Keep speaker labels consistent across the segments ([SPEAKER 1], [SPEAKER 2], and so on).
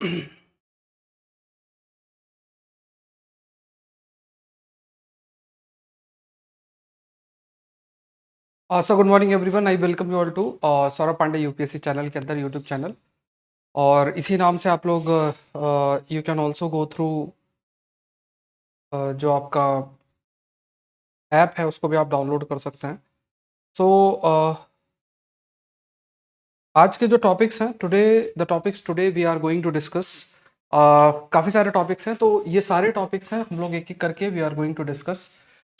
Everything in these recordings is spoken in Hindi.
[SPEAKER 1] So good morning everyone, I welcome you all to Saurabh Pandey UPSC channel के अंदर, यूट्यूब चैनल। और इसी नाम से आप लोग you can also go through जो आपका ऐप है उसको भी आप डाउनलोड कर सकते हैं। सो आज के जो टॉपिक्स हैं the topics today we are going to discuss, काफ़ी सारे टॉपिक्स हैं, तो ये सारे टॉपिक्स हैं, हम लोग एक एक करके we are going to discuss.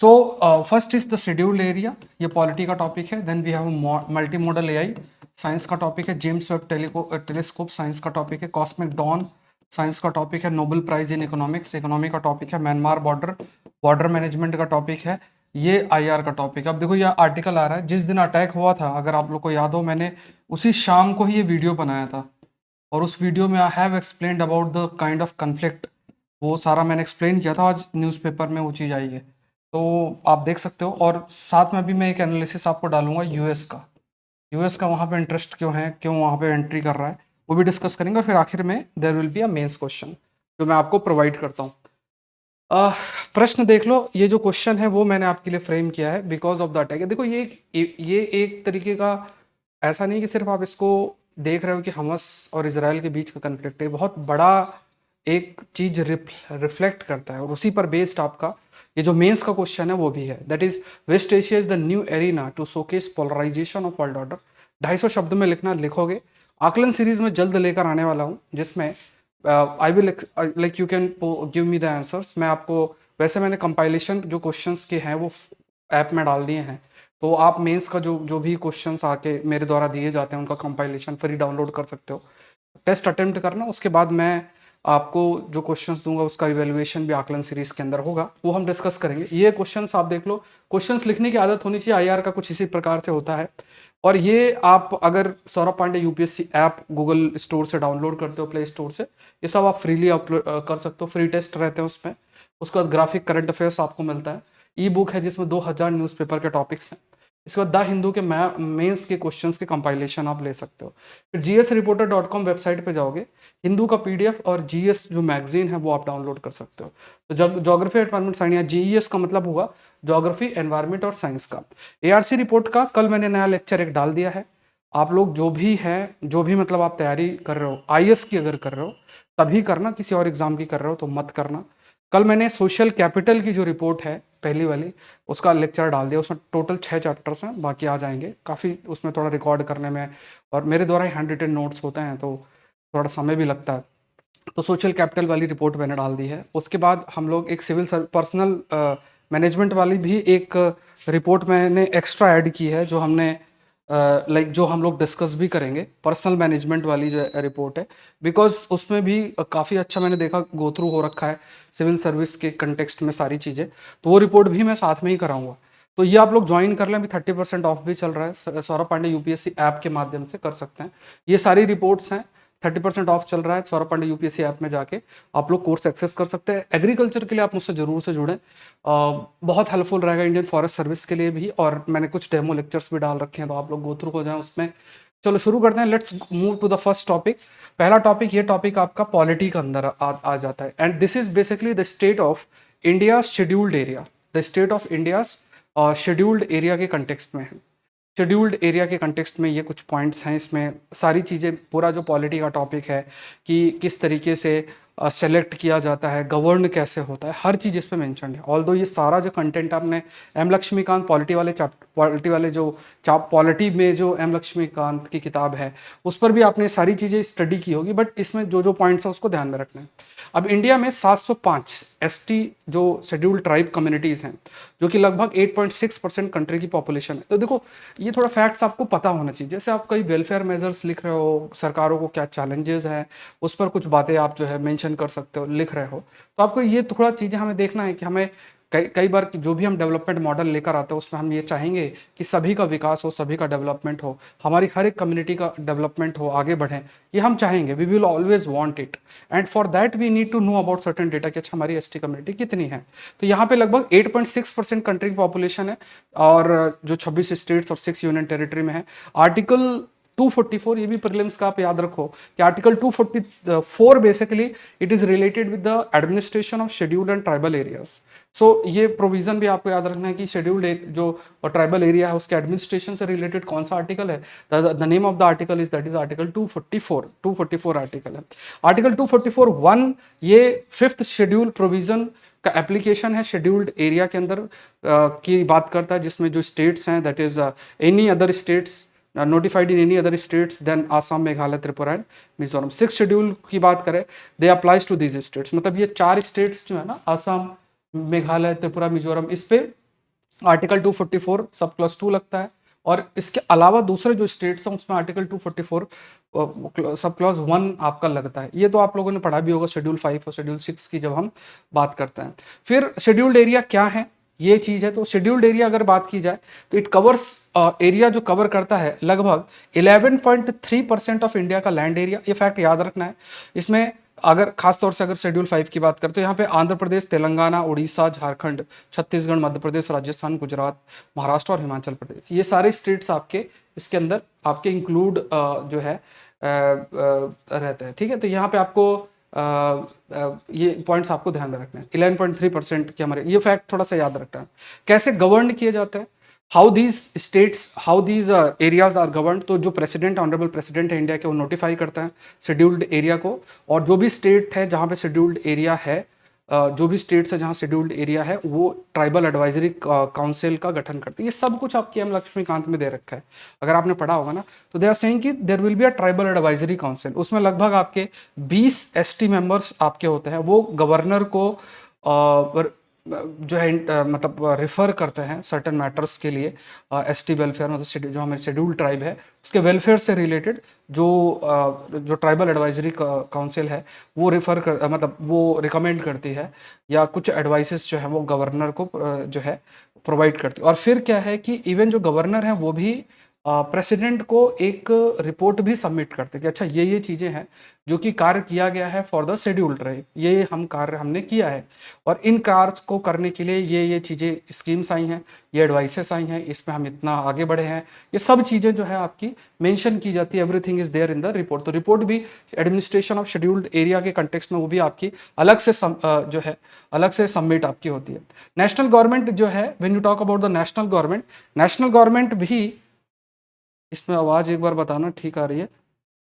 [SPEAKER 1] So first is the scheduled area, ये पॉलिटी का टॉपिक है। Then we have multimodal AI, science का टॉपिक है। जेम्स वेब टेलीस्कोप, साइंस का टॉपिक है। कॉस्मिक डॉन, साइंस का टॉपिक है। Nobel prize in economics, economy का टॉपिक है। म्यांमार बॉर्डर, बॉर्डर मैनेजमेंट का टॉपिक है। ये आईआर का टॉपिक। अब देखो, ये आर्टिकल आ रहा है जिस दिन अटैक हुआ था, अगर आप लोग को याद हो, मैंने उसी शाम को ही ये वीडियो बनाया था, और उस वीडियो में I have explained about the kind of conflict, वो सारा मैंने एक्सप्लेन किया था। आज न्यूज़पेपर में वो चीज़ आई है, तो आप देख सकते हो। और साथ में भी मैं एक एनालिसिस आपको डालूंगा यूएस का वहाँ पे इंटरेस्ट क्यों है, क्यों वहाँ पे एंट्री कर रहा है, वो भी डिस्कस करेंगे। और फिर आखिर में there will be a mains question जो मैं आपको प्रोवाइड करता हूँ। प्रश्न देख लो, ये जो क्वेश्चन है वो मैंने आपके लिए फ्रेम किया है बिकॉज ऑफ द अटैक। देखो, ये एक तरीके का, ऐसा नहीं कि सिर्फ आप इसको देख रहे हो कि हमस और इसराइल के बीच का कन्फ्लिक्ट है, बहुत बड़ा एक चीज रिफ्लेक्ट करता है, और उसी पर बेस्ड आपका ये जो मेंस का क्वेश्चन है वो भी है। That is, West Asia is the new arena to showcase polarisation of world order. 250 शब्द में लिखोगे। आकलन सीरीज में जल्द लेकर आने वाला हूँ, जिसमें I will like you can give me the answers. मैं आपको, वैसे मैंने कंपाइलेशन जो क्वेश्चंस के हैं वो ऐप में डाल दिए हैं, तो आप मेंस का जो जो भी क्वेश्चंस आके मेरे द्वारा दिए जाते हैं उनका कंपाइलेशन फ्री डाउनलोड कर सकते हो। टेस्ट अटेम्प्ट करना, उसके बाद मैं आपको जो क्वेश्चंस दूंगा उसका इवेल्युएशन भी आकलन सीरीज के अंदर होगा, वो हम डिस्कस करेंगे। ये क्वेश्चंस आप देख लो, क्वेश्चंस लिखने की आदत होनी चाहिए। आईआर का कुछ इसी प्रकार से होता है। और ये आप अगर Saurabh Pandey UPSC app Google store से डाउनलोड करते हो, प्ले स्टोर से, ये सब आप फ्रीली अपलोड कर सकते हो। फ्री टेस्ट रहते हैं उसमें। उसके बाद ग्राफिक करंट अफेयर्स आपको मिलता है। ई बुक है जिसमें 2000 न्यूज़पेपर के टॉपिक्स हैं। इसके बाद द हिंदू के मेंस के क्वेश्चंस के कंपाइलेशन आप ले सकते हो। फिर gsreporter.com वेबसाइट पे जाओगे, हिंदू का पीडीएफ और जीएस जो मैगजीन है वो आप डाउनलोड कर सकते हो। तो जब ज्योग्राफी एनवायरमेंट साइंस, या जीईएस का मतलब हुआ ज्योग्राफी एनवायरमेंट और साइंस का। एआरसी रिपोर्ट का कल मैंने नया लेक्चर एक डाल दिया है। आप लोग जो भी हैं, जो भी मतलब आप तैयारी कर रहे हो, आईएएस की अगर कर रहे हो तभी करना, किसी और एग्जाम की कर रहे हो तो मत करना। कल मैंने सोशल कैपिटल की जो रिपोर्ट है पहली वाली, उसका लेक्चर डाल दिया। उसमें टोटल 6 चैप्टर्स हैं, बाकी आ जाएंगे। काफ़ी उसमें थोड़ा रिकॉर्ड करने में, और मेरे द्वारा ही हैंड रिटन नोट्स होते हैं तो थोड़ा समय भी लगता है। तो सोशल कैपिटल वाली रिपोर्ट मैंने डाल दी है। उसके बाद हम लोग एक सिविल पर्सनल मैनेजमेंट वाली भी एक रिपोर्ट मैंने एक्स्ट्रा ऐड की है, जो हमने लाइक जो हम लोग डिस्कस भी करेंगे। पर्सनल मैनेजमेंट वाली जो रिपोर्ट है, बिकॉज उसमें भी काफ़ी अच्छा मैंने देखा, गो थ्रू हो रखा है सिविल सर्विस के कंटेक्स्ट में सारी चीज़ें, तो वो रिपोर्ट भी मैं साथ में ही कराऊंगा। तो ये आप लोग ज्वाइन कर लें, अभी 30% ऑफ भी चल रहा है, सौरभ पांडे यूपीएससी ऐप के माध्यम से कर सकते हैं। ये सारी रिपोर्ट्स हैं, 30% ऑफ चल रहा है। सौरभ पांडे यूपीएससी ऐप में जाके आप लोग कोर्स एक्सेस कर सकते हैं। एग्रीकल्चर के लिए आप मुझसे जरूर से जुड़ें, बहुत हेल्पफुल रहेगा इंडियन फॉरेस्ट सर्विस के लिए भी। और मैंने कुछ डेमो लेक्चर्स भी डाल रखे हैं, तो आप लोग गो थ्रू हो जाएं उसमें। चलो शुरू करते हैं, let's move to the first topic. पहला टॉपिक, ये टॉपिक आपका पॉलिटी के अंदर आ जाता है, and this is basically the state of India scheduled area. The state of India scheduled area के कंटेक्स्ट में है। शेड्यूल्ड एरिया के कंटेक्स्ट में ये कुछ पॉइंट्स हैं, इसमें सारी चीज़ें, पूरा जो पॉलिटी का टॉपिक है कि किस तरीके से सेलेक्ट किया जाता है, गवर्न कैसे होता है, हर चीज़ इस पे मेंशन है। ऑल्दो ये सारा जो कंटेंट आपने एम लक्ष्मीकांत पॉलिटी वाले जो पॉलिटी में जो एम लक्ष्मीकांत की किताब है उस पर भी आपने सारी चीज़ें स्टडी की होगी, बट इसमें जो जो पॉइंट्स है उसको ध्यान में रखना है। अब इंडिया में 705 एसटी जो शेड्यूल्ड ट्राइब कम्युनिटीज़ हैं, जो कि लगभग 8.6% कंट्री की पॉपुलेशन है। तो देखो, ये थोड़ा फैक्ट्स आपको पता होना चाहिए। जैसे आप कई वेलफेयर मेजर्स लिख रहे हो, सरकारों को क्या चैलेंजेस हैं, उस पर कुछ बातें आप जो है मेंशन कर सकते हो, लिख रहे हो, तो आपको ये थोड़ा चीज़ें हमें देखना है कि हमें कई कई बार जो भी हम डेवलपमेंट मॉडल लेकर आते हैं उसमें हम ये चाहेंगे कि सभी का विकास हो, सभी का डेवलपमेंट हो, हमारी हर एक कम्युनिटी का डेवलपमेंट हो, आगे बढ़ें, ये हम चाहेंगे। We will always want it, and for that we need to know about certain data कि अच्छा हमारी एसटी कम्युनिटी कितनी है। तो यहाँ पे लगभग 8.6% कंट्री की पॉपुलेशन है, और जो 26 स्टेट्स और 6 यूनियन टेरिटरी में है। आर्टिकल 244, ये भी प्रीलिम्स का आप याद रखो कि article 244 basically it is related with the administration of scheduled and tribal areas. So ये प्रोविजन भी आपको याद रखना है कि शेड्यूल्ड जो ट्राइबल एरिया है उसके एडमिनिस्ट्रेशन से रिलेटेड कौन सा आर्टिकल है। The name of the article is that is article 244 article है। आर्टिकल 244(1) ये 5th शेड्यूल प्रोविजन का एप्लीकेशन है शेड्यूल्ड एरिया के अंदर की बात करता है, जिसमें जो स्टेट्स हैं that is any other states notified in any other states then Assam, Meghalaya, Tripura and Mizoram. 6th schedule की बात करें, they applies to these states, मतलब ये 4 स्टेट्स जो है ना, आसाम, मेघालय, त्रिपुरा, मिजोरम, इस पे आर्टिकल 244 सब क्लॉज 2 लगता है। और इसके अलावा दूसरे जो स्टेट्स हैं उसमें आर्टिकल 244 सब क्लॉज 1 आपका लगता है। ये तो आप लोगों ने पढ़ा भी होगा शेड्यूल 5 और शेड्यूल 6 की जब हम बात करते हैं। फिर शेड्यूल्ड एरिया क्या है, ये चीज़ है। तो शेड्यूल्ड एरिया अगर बात की जाए तो इट कवर्स एरिया जो कवर करता है लगभग 11.3% ऑफ इंडिया का लैंड एरिया। ये फैक्ट याद रखना है। इसमें अगर खास तौर से अगर शेड्यूल 5 की बात करें तो यहाँ पे आंध्र प्रदेश, तेलंगाना, उड़ीसा, झारखंड, छत्तीसगढ़, मध्य प्रदेश, राजस्थान, गुजरात, महाराष्ट्र और हिमाचल प्रदेश, ये सारे स्टेट्स आपके इसके अंदर आपके इंक्लूड जो है रहते हैं। ठीक है, तो यहाँ पे आपको ये पॉइंट्स आपको ध्यान में रखना है। 11.3% के हमारे, ये फैक्ट थोड़ा सा याद रखना है। कैसे गवर्न किए जाते हैं, how these states, how these areas are govern, तो जो प्रेसिडेंट, ऑनरेबल प्रेसिडेंट है इंडिया के, वो नोटिफाई करता है शेड्यूल्ड एरिया को। और जो भी स्टेट है जहाँ पे शेड्यूल्ड एरिया है, जो भी स्टेट्स है जहाँ शेड्यूल्ड एरिया है, वो ट्राइबल एडवाइजरी काउंसिल का गठन करती है। ये सब कुछ आपके एम लक्ष्मीकांत में दे रखा है, अगर आपने पढ़ा होगा ना। तो दे आर सेइंग कि there will be a tribal advisory council. उसमें लगभग आपके 20 एसटी मेंबर्स आपके होते हैं। वो गवर्नर को जो है मतलब रिफ़र करते हैं सर्टन मैटर्स के लिए। एसटी वेलफेयर, मतलब जो हमारे शेड्यूल्ड ट्राइब है उसके वेलफेयर से रिलेटेड जो ट्राइबल एडवाइजरी काउंसिल है वो रिफ़र कर मतलब वो रिकमेंड करती है, या कुछ एडवाइसेस जो है वो गवर्नर को जो है प्रोवाइड करती है। और फिर क्या है कि इवन जो गवर्नर हैं वो भी प्रेसिडेंट को एक रिपोर्ट भी सबमिट करते हैं कि अच्छा ये चीज़ें हैं जो कि कार्य किया गया है फॉर द शेड्यूल्ड ट्राइब, ये हम कार्य हमने किया है, और इन कार्य को करने के लिए ये चीज़ें स्कीम्स आई हैं, ये एडवाइसेस आई हैं, इसमें हम इतना आगे बढ़े हैं। ये सब चीज़ें जो है आपकी मेंशन की जाती है। Everything is there in the report. तो रिपोर्ट भी एडमिनिस्ट्रेशन ऑफ शेड्यूल्ड एरिया के कंटेक्स्ट में वो भी आपकी अलग से जो है अलग से सबमिट आपकी होती है। नेशनल गवर्नमेंट जो है, when you talk about the national government भी, इसमें आवाज़ एक बार बताना ठीक आ रही है।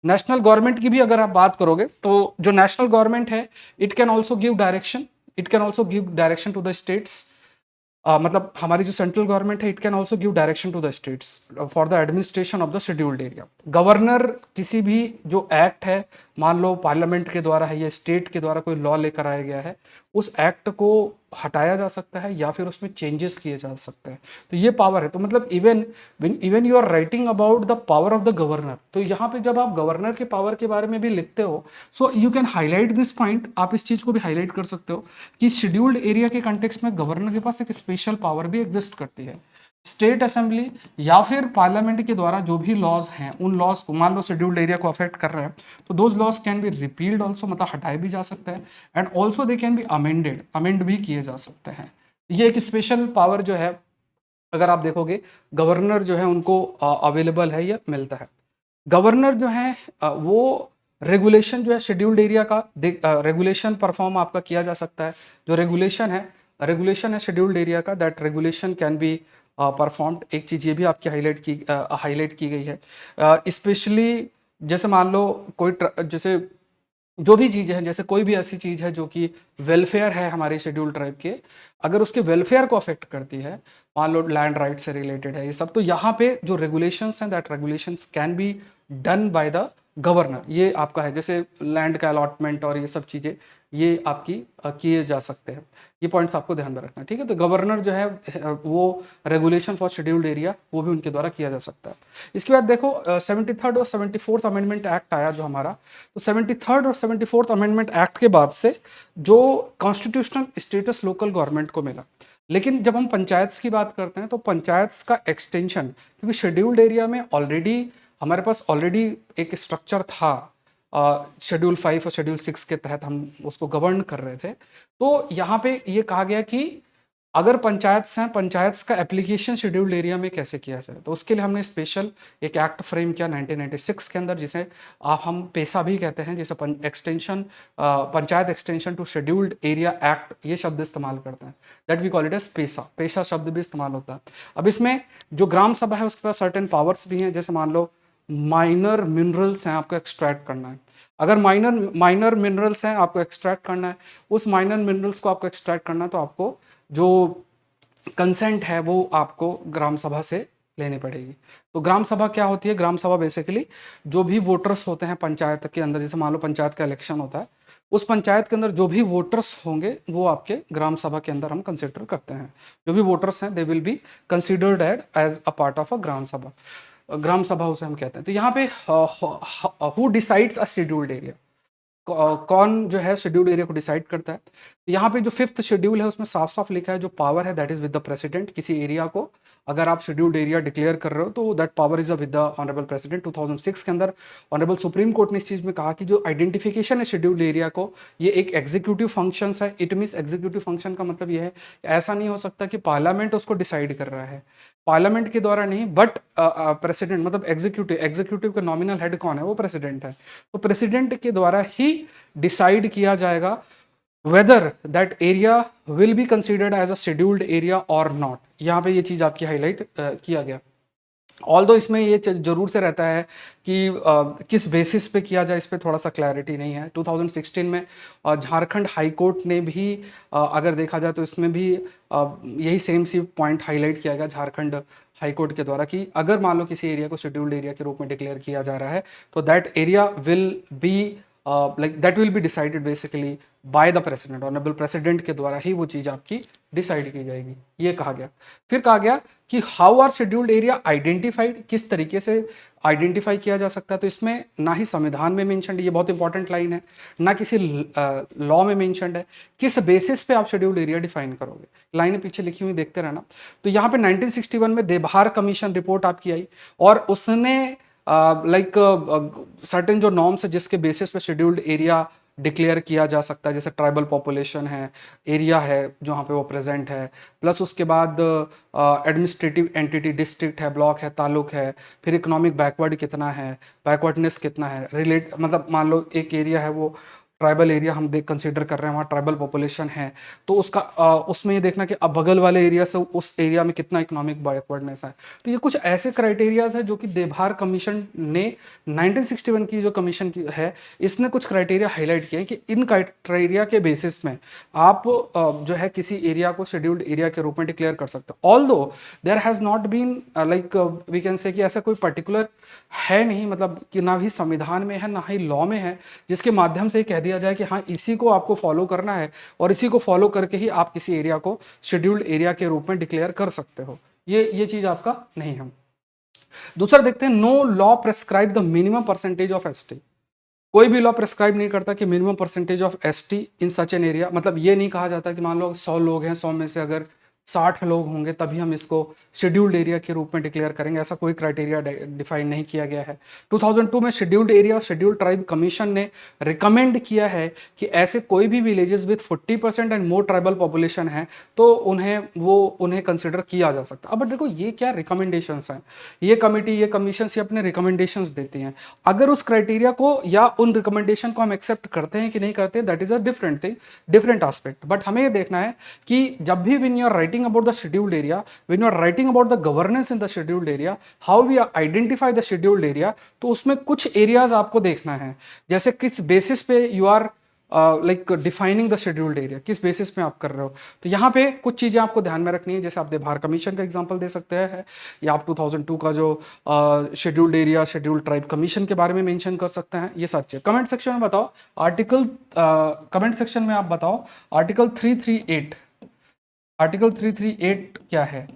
[SPEAKER 1] नेशनल गवर्नमेंट की भी अगर आप बात करोगे तो जो नेशनल गवर्नमेंट है it can also give direction, to the states. मतलब हमारी जो सेंट्रल गवर्नमेंट है it can also give direction to the states for the administration of the scheduled area. Governor किसी भी जो एक्ट है, मान लो पार्लियामेंट के द्वारा है या स्टेट के द्वारा कोई लॉ लेकर आया गया है, उस एक्ट को हटाया जा सकता है या फिर उसमें चेंजेस किए जा सकते हैं। तो ये पावर है। तो मतलब even you are writing about the power of the governor, तो यहाँ पे जब आप गवर्नर के पावर के बारे में भी लिखते हो, so you can highlight this point. आप इस चीज़ को भी हाईलाइट कर सकते हो कि शेड्यूल्ड एरिया के कंटेक्स्ट में गवर्नर के पास एक स्पेशल पावर भी एग्जिस्ट करती है। स्टेट असेंबली या फिर पार्लियामेंट के द्वारा जो भी लॉज हैं, उन लॉज को, मान लो शेड्यूल्ड एरिया को अफेक्ट कर रहे हैं, तो those laws can be repealed also, मतलब हटाए भी जा सकते हैं, and also they can be amend भी किए जा सकते हैं। ये एक स्पेशल पावर जो है, अगर आप देखोगे गवर्नर जो है उनको अवेलेबल है या मिलता है। गवर्नर जो है वो रेगुलेशन जो है शेड्यूल्ड एरिया का रेगुलेशन परफॉर्म आपका किया जा सकता है। जो रेगुलेशन है शेड्यूल्ड एरिया का, that regulation can be performed. एक चीज़ ये भी आपकी हाईलाइट की गई है। स्पेशली जैसे मान लो जैसे जो भी चीज़ है, जैसे कोई भी ऐसी चीज़ है जो कि वेलफेयर है हमारे शेड्यूल्ड ट्राइब के, अगर उसके वेलफेयर को अफेक्ट करती है, मान लो लैंड राइट से रिलेटेड है ये सब, तो यहाँ पे जो रेगुलेशंस हैं, that regulations can be done by the governor. ये आपका है, जैसे लैंड का अलॉटमेंट और ये सब चीज़ें ये आपकी किए जा सकते हैं। ये पॉइंट्स आपको ध्यान में रखना है, ठीक है। तो गवर्नर जो है वो रेगुलेशन फॉर शेड्यूल्ड एरिया वो भी उनके द्वारा किया जा सकता है। इसके बाद देखो 73rd और 74th अमेंडमेंट एक्ट आया जो हमारा, तो 73rd और 74th अमेंडमेंट एक्ट के बाद से जो कॉन्स्टिट्यूशनल स्टेटस लोकल गवर्नमेंट को मिला। लेकिन जब हम पंचायत्स की बात करते हैं तो पंचायत्स का एक्सटेंशन, क्योंकि शेड्यूल्ड एरिया में हमारे पास ऑलरेडी एक स्ट्रक्चर था, शेड्यूल 5 और शेड्यूल 6 के तहत हम उसको गवर्न कर रहे थे। तो यहाँ पे ये कहा गया कि अगर पंचायत हैं, पंचायत का एप्लीकेशन शेड्यूल्ड एरिया में कैसे किया जाए, तो उसके लिए हमने स्पेशल एक एक्ट फ्रेम किया 1996 के अंदर, जिसे हम पेसा भी कहते हैं, जिसे extension panchayat extension to scheduled area act ये शब्द इस्तेमाल करते हैं, that we call it as PESA. पेशा शब्द भी इस्तेमाल होता है। अब इसमें जो ग्राम सभा है उसके पास सर्टेन पावर्स भी हैं, जैसे मान लो माइनर मिनरल्स हैं, आपको एक्सट्रैक्ट करना है। अगर माइनर मिनरल्स हैं आपको एक्सट्रैक्ट करना है, उस माइनर मिनरल्स को आपको एक्सट्रैक्ट करना है, तो आपको जो कंसेंट है वो आपको ग्राम सभा से लेनी पड़ेगी। तो ग्राम सभा क्या होती है? ग्राम सभा बेसिकली जो भी वोटर्स होते हैं पंचायत के अंदर, जैसे मान लो पंचायत का इलेक्शन होता है, उस पंचायत के अंदर जो भी वोटर्स होंगे वो आपके ग्राम सभा के अंदर हम कंसिडर करते हैं। जो भी वोटर्स हैं they will be considered as a part of a Gram Sabha. Gram सभा उसे हम कहते हैं। तो यहाँ पे who decides a scheduled area, कौन जो है शेड्यूल्ड एरिया को डिसाइड करता है? तो यहाँ पे जो 5th शेड्यूल है उसमें साफ साफ लिखा है जो पावर है that is with the president. किसी एरिया को अगर आप शेड्यूल्ड एरिया डिक्लेयर कर रहे हो तो that power is with the honourable president. 2006 के अंदर ऑनरेबल सुप्रीम कोर्ट ने इस चीज में कहा कि जो आइडेंटिफिकेशन है शेड्यूल्ड एरिया को, ये एक एग्जीक्यूटिव फंक्शन है। इट मीन्स एग्जीक्यूटिव फंक्शन का मतलब ये है कि ऐसा नहीं हो सकता कि पार्लियामेंट उसको डिसाइड कर रहा है, पार्लियामेंट के द्वारा नहीं, बट प्रेसिडेंट मतलब एग्जीक्यूटिव का नॉमिनल हेड कौन है? वो प्रेसिडेंट है। तो प्रेसिडेंट के द्वारा ही डिसाइड किया जाएगा whether that area will be considered as a scheduled area और नॉट। यहाँ पे ये चीज़ आपकी हाईलाइट किया गया। ऑल्दो इसमें ये जरूर से रहता है कि किस बेसिस पे किया जाए, इस पे थोड़ा सा क्लैरिटी नहीं है। 2016 में झारखंड हाई कोर्ट ने भी अगर देखा जाए तो इसमें भी यही सेम सी पॉइंट हाईलाइट किया गया झारखंड हाई कोर्ट के द्वारा कि अगर मान लो किसी एरिया को शेड्यूल्ड एरिया के रूप में डिक्लेयर किया जा रहा है तो that area will be like that will be decided basically by the president. Honourable president के द्वारा ही वो चीज़ आपकी डिसाइड की जाएगी, ये कहा गया। फिर कहा गया कि how are scheduled area identified, किस तरीके से आइडेंटिफाई किया जा सकता है। तो इसमें ना ही संविधान में मेंशनड, ये बहुत इंपॉर्टेंट लाइन है, ना किसी लॉ में मेंशनड है, किस बेसिस पे आप शेड्यूल्ड एरिया डिफाइन करोगे। लाइन पीछे लिखी हुई देखते रहना। तो यहाँ पे 1961 में देभार कमीशन रिपोर्ट आपकी आई और उसने लाइक सर्टेन जो नॉर्म्स है जिसके बेसिस पे शेड्यूल्ड एरिया डिक्लेयर किया जा सकता है, जैसे ट्राइबल पॉपुलेशन है, एरिया है जहाँ पे वो प्रेजेंट है, प्लस उसके बाद एडमिनिस्ट्रेटिव एंटिटी, डिस्ट्रिक्ट है, ब्लॉक है, तालुक है, फिर इकोनॉमिक बैकवर्ड कितना है, बैकवर्डनेस कितना है, रिलेट मतलब मान लो एक एरिया है वो ट्राइबल एरिया हम देख कंसिडर कर रहे हैं, वहाँ ट्राइबल पॉपुलेशन है, तो उसका उसमें ये देखना कि अब बगल वाले एरिया से उस एरिया में कितना इकोनॉमिक बैकवर्डनेस है। तो ये कुछ ऐसे क्राइटेरियाज है जो कि देभार कमीशन ने 1961 की जो कमीशन की है इसने कुछ क्राइटेरिया हाईलाइट किए हैं कि इन क्राइटेरिया के बेसिस में आप जो है किसी एरिया को शेड्यूल्ड एरिया के रूप में डिक्लेयर कर सकते हो। Although there has not been like we can say कि ऐसा कोई पर्टिकुलर है नहीं, मतलब कि ना ही संविधान में है ना ही लॉ में है जिसके माध्यम से कह दिया जाए कि हाँ इसी को आपको फॉलो करना है और इसी को फॉलो करके ही आप किसी एरिया को शेड्यूल्ड एरिया के रूप में डिक्लेयर कर सकते हो। ये चीज़ आपका नहीं है। दूसरा देखते हैं, no law prescribe the minimum percentage of ST. कोई भी लॉ प्रेस्क्राइब नहीं करता कि minimum percentage of ST in such an area, मतलब ये नहीं कहा जाता कि मान लो 100 लोग हैं, 100 में से अगर 60 लोग होंगे तभी हम इसको शेड्यूल्ड एरिया के रूप में डिक्लेयर करेंगे, ऐसा कोई क्राइटेरिया डिफाइन नहीं किया गया है। 2002 में शेड्यूल्ड एरिया और शेड्यूल्ड ट्राइब कमीशन ने रिकमेंड किया है कि ऐसे कोई भी villages with 40% and more tribal population है तो उन्हें कंसिडर किया जा सकता है। अब देखो ये क्या रिकमेंडेशंस हैं, ये कमेटी ये कमीशन से अपने रिकमेंडेशंस देती हैं। अगर उस क्राइटेरिया को या उन रिकमेंडेशन को हम एक्सेप्ट करते हैं कि नहीं करते, that is a different thing, different aspect. But हमें ये देखना है कि जब भी when you are writing about the scheduled area, when you are writing about the governance in the scheduled area, how we identify the scheduled area, तो उसमें कुछ एरियाज आपको देखना है, जैसे किस बेसिस पे you are like defining the scheduled area, किस बेसिस पे आप कर रहे हो। तो यहाँ पे कुछ चीज़ें आपको ध्यान में रखनी है, जैसे आप देभार कमीशन का एग्जांपल दे सकते हैं या आप 2002 का जो scheduled area scheduled tribe commission के बारे में मेंशन कर सकते हैं। ये सब चीज़ कमेंट सेक्शन में बताओ, आर्टिकल कमेंट सेक्शन में आप बताओ आर्टिकल 338, आर्टिकल 338 क्या है,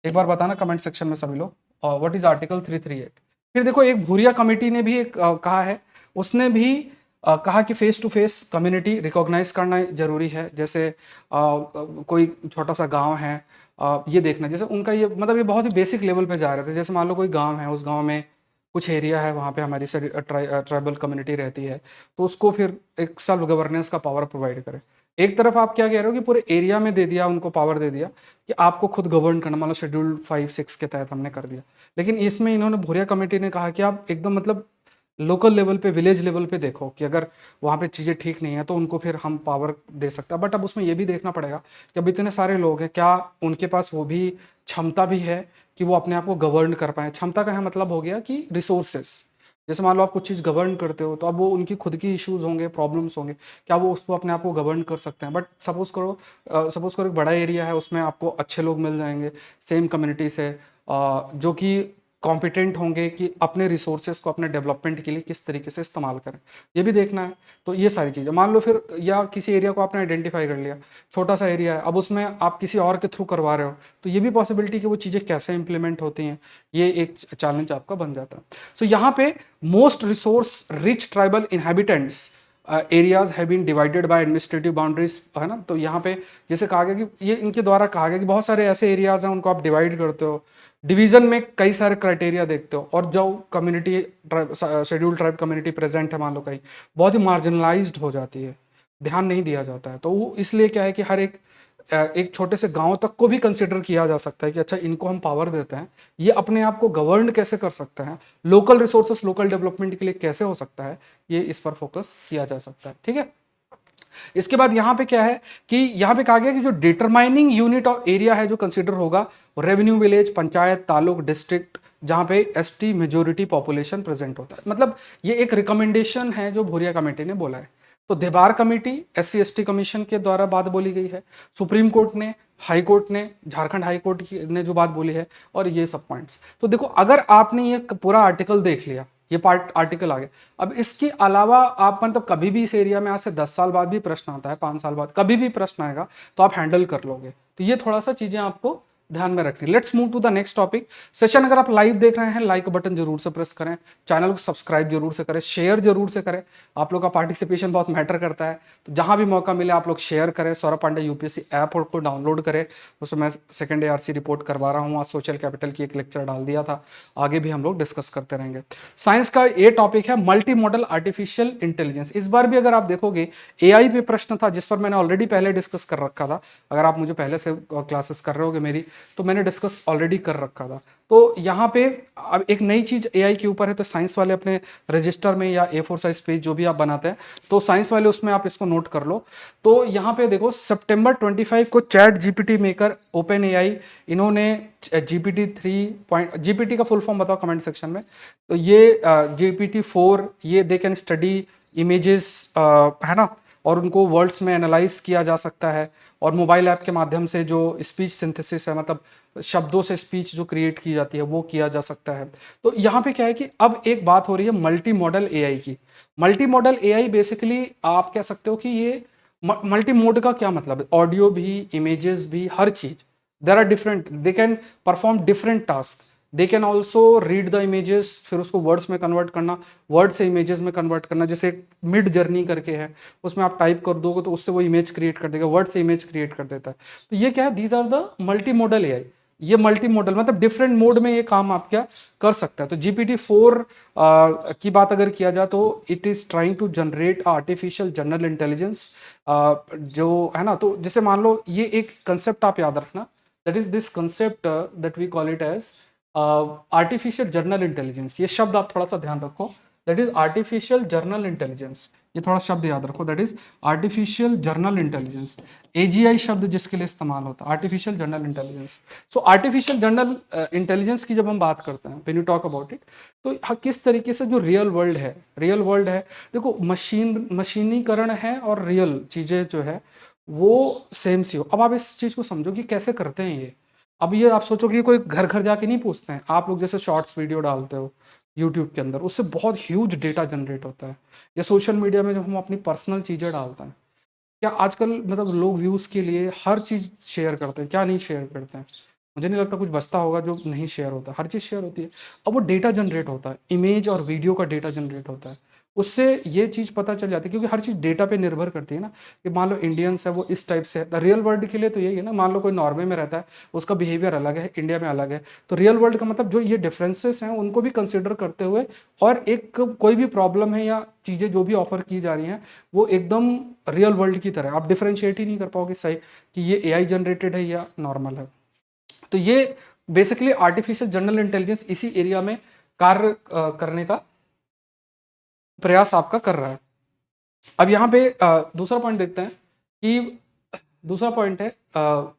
[SPEAKER 1] एक बार बताना कमेंट सेक्शन में सभी लोग, व्हाट इज आर्टिकल 338। फिर देखो एक भूरिया कमेटी ने भी एक कहा है, उसने भी कहा कि face to face community recognise करना जरूरी है। जैसे कोई छोटा सा गांव है, ये देखना, जैसे उनका ये मतलब ये बहुत ही बेसिक लेवल पे जा रहे थे। जैसे मान लो कोई गांव है, उस गांव में कुछ एरिया है, वहाँ पे हमारी ट्राइबल कम्युनिटी रहती है, तो उसको फिर एक सेल्फ गवर्नेंस का पावर प्रोवाइड करे। एक तरफ आप क्या कह रहे हो कि पूरे एरिया में दे दिया, उनको पावर दे दिया कि आपको खुद गवर्न करना, मान लो शेड्यूल 5-6 के तहत हमने कर दिया। लेकिन इसमें इन्होंने, भूरिया कमेटी ने कहा कि आप एकदम मतलब लोकल लेवल पे, विलेज लेवल पे देखो कि अगर वहाँ पे चीज़ें ठीक नहीं है तो उनको फिर हम पावर दे सकते हैं। बट अब उसमें ये भी देखना पड़ेगा कि अब इतने सारे लोग हैं, क्या उनके पास वो भी क्षमता भी है कि वो अपने आप को गवर्न कर पाए। क्षमता का है मतलब हो गया कि रिसोर्सेस, जैसे मान लो आप कुछ चीज़ गवर्न करते हो तो अब वो उनकी खुद की इश्यूज होंगे, प्रॉब्लम्स होंगे, क्या वो उसको अपने आप को गवर्न कर सकते हैं। बट सपोज करो एक बड़ा एरिया है, उसमें आपको अच्छे लोग मिल जाएंगे सेम कम्युनिटी से, जो कि कॉम्पिटेंट होंगे कि अपने रिसोर्सेज को अपने डेवलपमेंट के लिए किस तरीके से इस्तेमाल करें, ये भी देखना है। तो ये सारी चीज़ें मान लो फिर, या किसी एरिया को आपने आइडेंटिफाई कर लिया, छोटा सा एरिया है, अब उसमें आप किसी और के थ्रू करवा रहे हो, तो ये भी पॉसिबिलिटी कि वो चीज़ें कैसे इंप्लीमेंट होती हैं, ये एक चैलेंज आपका बन जाता है। सो यहाँ पे most resource rich tribal inhabitants areas have been divided by administrative boundaries, है ना। तो यहाँ पे जैसे कहा गया कि ये इनके द्वारा कहा गया कि बहुत सारे ऐसे एरियाज हैं, उनको आप डिवाइड करते हो, डिवीजन में कई सारे क्राइटेरिया देखते हो, और जो community, schedule tribe community present है मान लो कहीं, बहुत ही मार्जिनलाइज्ड हो जाती है, ध्यान नहीं दिया जाता है। तो वो इसलिए क्या है कि हर एक छोटे से गांव तक को भी कंसिडर किया जा सकता है कि अच्छा इनको हम पावर देते हैं, ये अपने आप को गवर्न कैसे कर सकते हैं, लोकल रिसोर्सेस लोकल डेवलपमेंट के लिए कैसे हो सकता है, ये इस पर फोकस किया जा सकता है। ठीक है, इसके बाद यहाँ पे क्या है कि यहाँ पे कहा गया कि जो डिटरमाइनिंग यूनिट ऑफ एरिया है जो कंसिडर होगा, revenue village, panchayat, taluk, district, जहाँ पे एसटी मेजोरिटी पॉपुलेशन प्रेजेंट होता है। मतलब ये एक रिकमेंडेशन है जो भूरिया कमेटी ने बोला है। तो देबार कमेटी, SC ST कमीशन के द्वारा बात बोली गई है, सुप्रीम कोर्ट ने, हाई कोर्ट ने, झारखंड हाई कोर्ट ने जो बात बोली है, और ये सब पॉइंट्स। तो देखो, अगर आपने ये पूरा आर्टिकल देख लिया, ये पार्ट आर्टिकल आ गया, अब इसके अलावा आप मतलब कभी भी इस एरिया में आज से 10 साल बाद भी प्रश्न आता है, 5 साल बाद कभी भी प्रश्न आएगा, तो आप हैंडल कर लोगे। तो ये थोड़ा सा चीजें आपको ध्यान में रखनी। Let's move to the next topic. Session अगर आप लाइव देख रहे हैं, लाइक बटन जरूर से प्रेस करें, चैनल को सब्सक्राइब जरूर से करें, शेयर जरूर से करें, आप लोग का पार्टिसिपेशन बहुत मैटर करता है। तो जहां भी मौका मिले आप लोग शेयर करें। सौरभ पांडे UPSC ऐप को डाउनलोड करें, उसमें मैं सेकंड ARC रिपोर्ट करवा रहा हूँ, आज सोशल कैपिटल की एक लेक्चर डाल दिया था, आगे भी हम लोग डिस्कस करते रहेंगे। साइंस का ये टॉपिक है मल्टी मॉडल आर्टिफिशियल इंटेलिजेंस। इस बार भी अगर आप देखोगे AI पे प्रश्न था, जिस पर मैंने ऑलरेडी पहले डिस्कस कर रखा था। अगर आप मुझे पहले से क्लासेस कर रहे होगे मेरी, तो मैंने डिस्कस ऑलरेडी कर रखा था। तो यहाँ पे अब एक नई चीज AI के ऊपर है, तो साइंस वाले अपने रजिस्टर में या A4 साइज पेज जो भी आप बनाते हैं, तो साइंस वाले उसमें आप इसको नोट कर लो। तो यहाँ पे देखो, सितंबर 25 को chat GPT maker open AI, इन्होंने GPT का फुल फॉर्म बताओ कमेंट सेक्शन में। तो ये GPT-4, ये दे कैन स्टडी इमेजेस, है ना, और उनको वर्ड्स में एनालाइज किया जा सकता है, और मोबाइल ऐप के माध्यम से जो स्पीच सिंथेसिस है, मतलब शब्दों से स्पीच जो क्रिएट की जाती है, वो किया जा सकता है। तो यहाँ पे क्या है कि अब एक बात हो रही है मल्टी मॉडल AI की। मल्टी मॉडल AI बेसिकली आप कह सकते हो कि ये मल्टी मोड का क्या मतलब है, ऑडियो भी, इमेजेस भी, हर चीज, there are different, they can perform different task, they can also read the images, फिर उसको वर्ड्स में कन्वर्ट करना, वर्ड से इमेजेस में कन्वर्ट करना। जैसे मिड जर्नी करके है, उसमें आप टाइप कर दोगे तो उससे वो इमेज क्रिएट कर देगा, वर्ड से इमेज क्रिएट कर देता है। तो ये क्या है, these are the multimodal AI। ये मल्टी मॉडल मतलब डिफरेंट मोड में ये काम आप क्या कर सकता है। तो GPT-4 की बात अगर किया जाए तो it is trying to generate artificial general intelligence, जो है ना। तो जैसे मान लो, ये एक कंसेप्ट आप याद रखना, that is this concept that we call it as artificial general intelligence. ये शब्द आप थोड़ा सा ध्यान रखो, that is artificial general intelligence. ये थोड़ा शब्द याद रखो, that is artificial general intelligence. AGI शब्द जिसके लिए इस्तेमाल होता है, artificial general intelligence. So artificial general intelligence की जब हम बात करते हैं, when you talk about it, तो किस तरीके से जो रियल वर्ल्ड है, देखो मशीनीकरण है और रियल चीजें जो है वो सेम सी हो। अब आप इस चीज को समझो कि कैसे करते हैं ये। अब ये आप सोचो कि कोई घर घर जाके नहीं पूछते हैं, आप लोग जैसे शॉर्ट्स वीडियो डालते हो यूट्यूब के अंदर, उससे बहुत ह्यूज डेटा जनरेट होता है। या सोशल मीडिया में जब हम अपनी पर्सनल चीज़ें डालते हैं, क्या आजकल मतलब लोग व्यूज़ के लिए हर चीज़ शेयर करते हैं, क्या नहीं शेयर करते हैं। मुझे नहीं लगता कुछ बचता होगा जो नहीं शेयर होता, हर चीज़ शेयर होती है। अब वो डेटा जनरेट होता है, इमेज और वीडियो का डेटा जनरेट होता है, उससे ये चीज़ पता चल जाती है, क्योंकि हर चीज़ डेटा पे निर्भर करती है ना, कि मान लो इंडियंस है वो इस टाइप से है, रियल वर्ल्ड के लिए तो यही है ना, मान लो कोई नॉर्वे में रहता है, उसका बिहेवियर अलग है, इंडिया में अलग है, तो रियल वर्ल्ड का मतलब जो ये डिफरेंसेस हैं उनको भी कंसिडर करते हुए, और एक कोई भी प्रॉब्लम है या चीज़ें जो भी ऑफर की जा रही हैं वो एकदम रियल वर्ल्ड की तरह, आप डिफरेंशिएट ही नहीं कर पाओगे सही कि ये एआई जनरेटेड है या नॉर्मल है। तो ये बेसिकली आर्टिफिशियल जनरल इंटेलिजेंस इसी एरिया में कार्य करने का प्रयास आपका कर रहा है। अब यहाँ पे दूसरा पॉइंट देखते हैं कि दूसरा पॉइंट है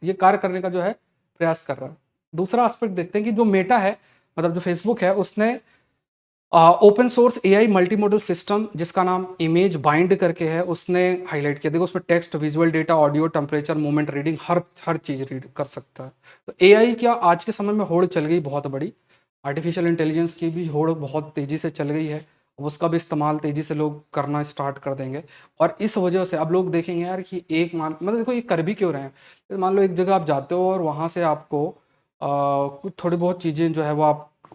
[SPEAKER 1] ये कार्य करने का जो है प्रयास कर रहा है। दूसरा एस्पेक्ट देखते हैं कि जो मेटा है, मतलब जो फेसबुक है, उसने open source AI multi modal system जिसका नाम इमेज बाइंड करके है, उसने हाईलाइट किया। देखो उसमें text, visual data, audio, temperature, movement reading, हर चीज रीड कर सकता है। तो एआई क्या आज के समय में होड़ चल गई बहुत बड़ी, आर्टिफिशियल इंटेलिजेंस की भी होड़ बहुत तेजी से चल गई है। अब उसका भी इस्तेमाल तेजी से लोग करना स्टार्ट कर देंगे, और इस वजह से अब लोग देखेंगे यार कि एक मान मतलब देखो ये कर भी क्यों रहे हैं। तो मान लो एक जगह आप जाते हो और वहाँ से आपको कुछ थोड़ी बहुत चीज़ें जो है वो